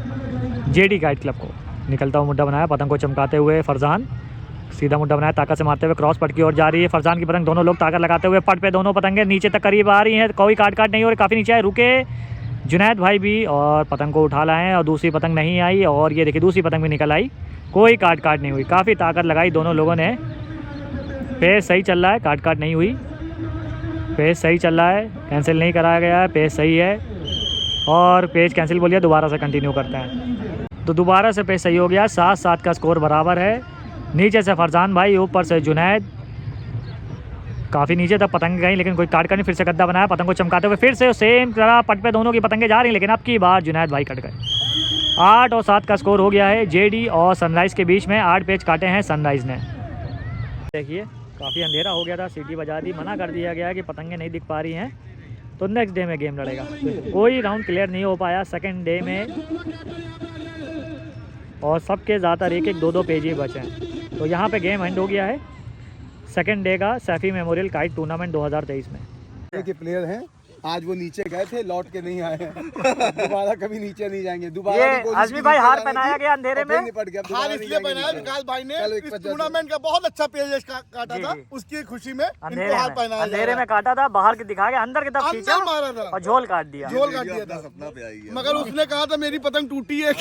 जेडी काइट क्लब को। निकलता हुआ मुड्ढा बनाया, पतंग को चमकाते हुए फरजान सीधा मुड्ढा बनाया, ताकत से मारते हुए क्रॉस पट की ओर जा रही है फरजान की पतंग। दोनों लोग ताकत लगाते हुए पट पे दोनों पतंगें नीचे तक करीब आ रही हैं। कोई काट नहीं हो रही, काफ़ी नीचे आए, रुके जुनैद भाई भी और पतंग को उठा लाए और दूसरी पतंग नहीं आई। और ये देखिए दूसरी पतंग भी निकल आई, कोई काट नहीं हुई। काफ़ी ताकत लगाई दोनों लोगों ने। पेज सही चल रहा है, काट नहीं हुई। पेज सही चल रहा है, कैंसिल नहीं कराया गया है, पेज सही है। और पेज कैंसिल बोलिए, दोबारा से कंटिन्यू करते हैं। तो दोबारा से पेज सही हो गया, 7-7 का स्कोर बराबर है। नीचे से फरजान भाई, ऊपर से जुनैद। काफ़ी नीचे तक पतंग गई लेकिन कोई काट नहीं। फिर से गद्दा बनाया, पतंग को चमकाते हुए फिर से सेम तरह पट पे दोनों की पतंगें जा रही हैं लेकिन अब की बार जुनैद भाई कट गए। 8 और 7 का स्कोर हो गया है जेडी और सनराइज़ के बीच में। 8 पेज काटे हैं सनराइज़ ने। देखिए काफ़ी अंधेरा हो गया था, सीटी बजा दी, मना कर दिया गया कि पतंगें नहीं दिख पा रही हैं तो नेक्स्ट डे में गेम लड़ेगा। कोई राउंड क्लियर नहीं हो पाया सेकंड डे में और सबके ज़्यादातर 1-1, 2-2 पेज ही बचे हैं। तो यहाँ पे गेम एंड हो गया है सेकंड डे का सैफी मेमोरियल काइट टूर्नामेंट 2023 में। के प्लेयर हैं, आज वो नीचे गए थे, लौट के नहीं आए हैं। दोबारा कभी नीचे नहीं जाएंगे। दोबारा आजमी भाई हार पहनाया गया अंधेरे में। हार इसलिए पहनाया विकास भाई ने इस टूर्नामेंट का बहुत अच्छा पेज काटा था, उसकी खुशी में इनको हार पहनाया। अंधेरे में काटा था, बाहर की दिखा के अंदर की तरफ खींचा मारा था और झोल काट दिया। था मगर उसने कहा था मेरी पतंग टूटी है।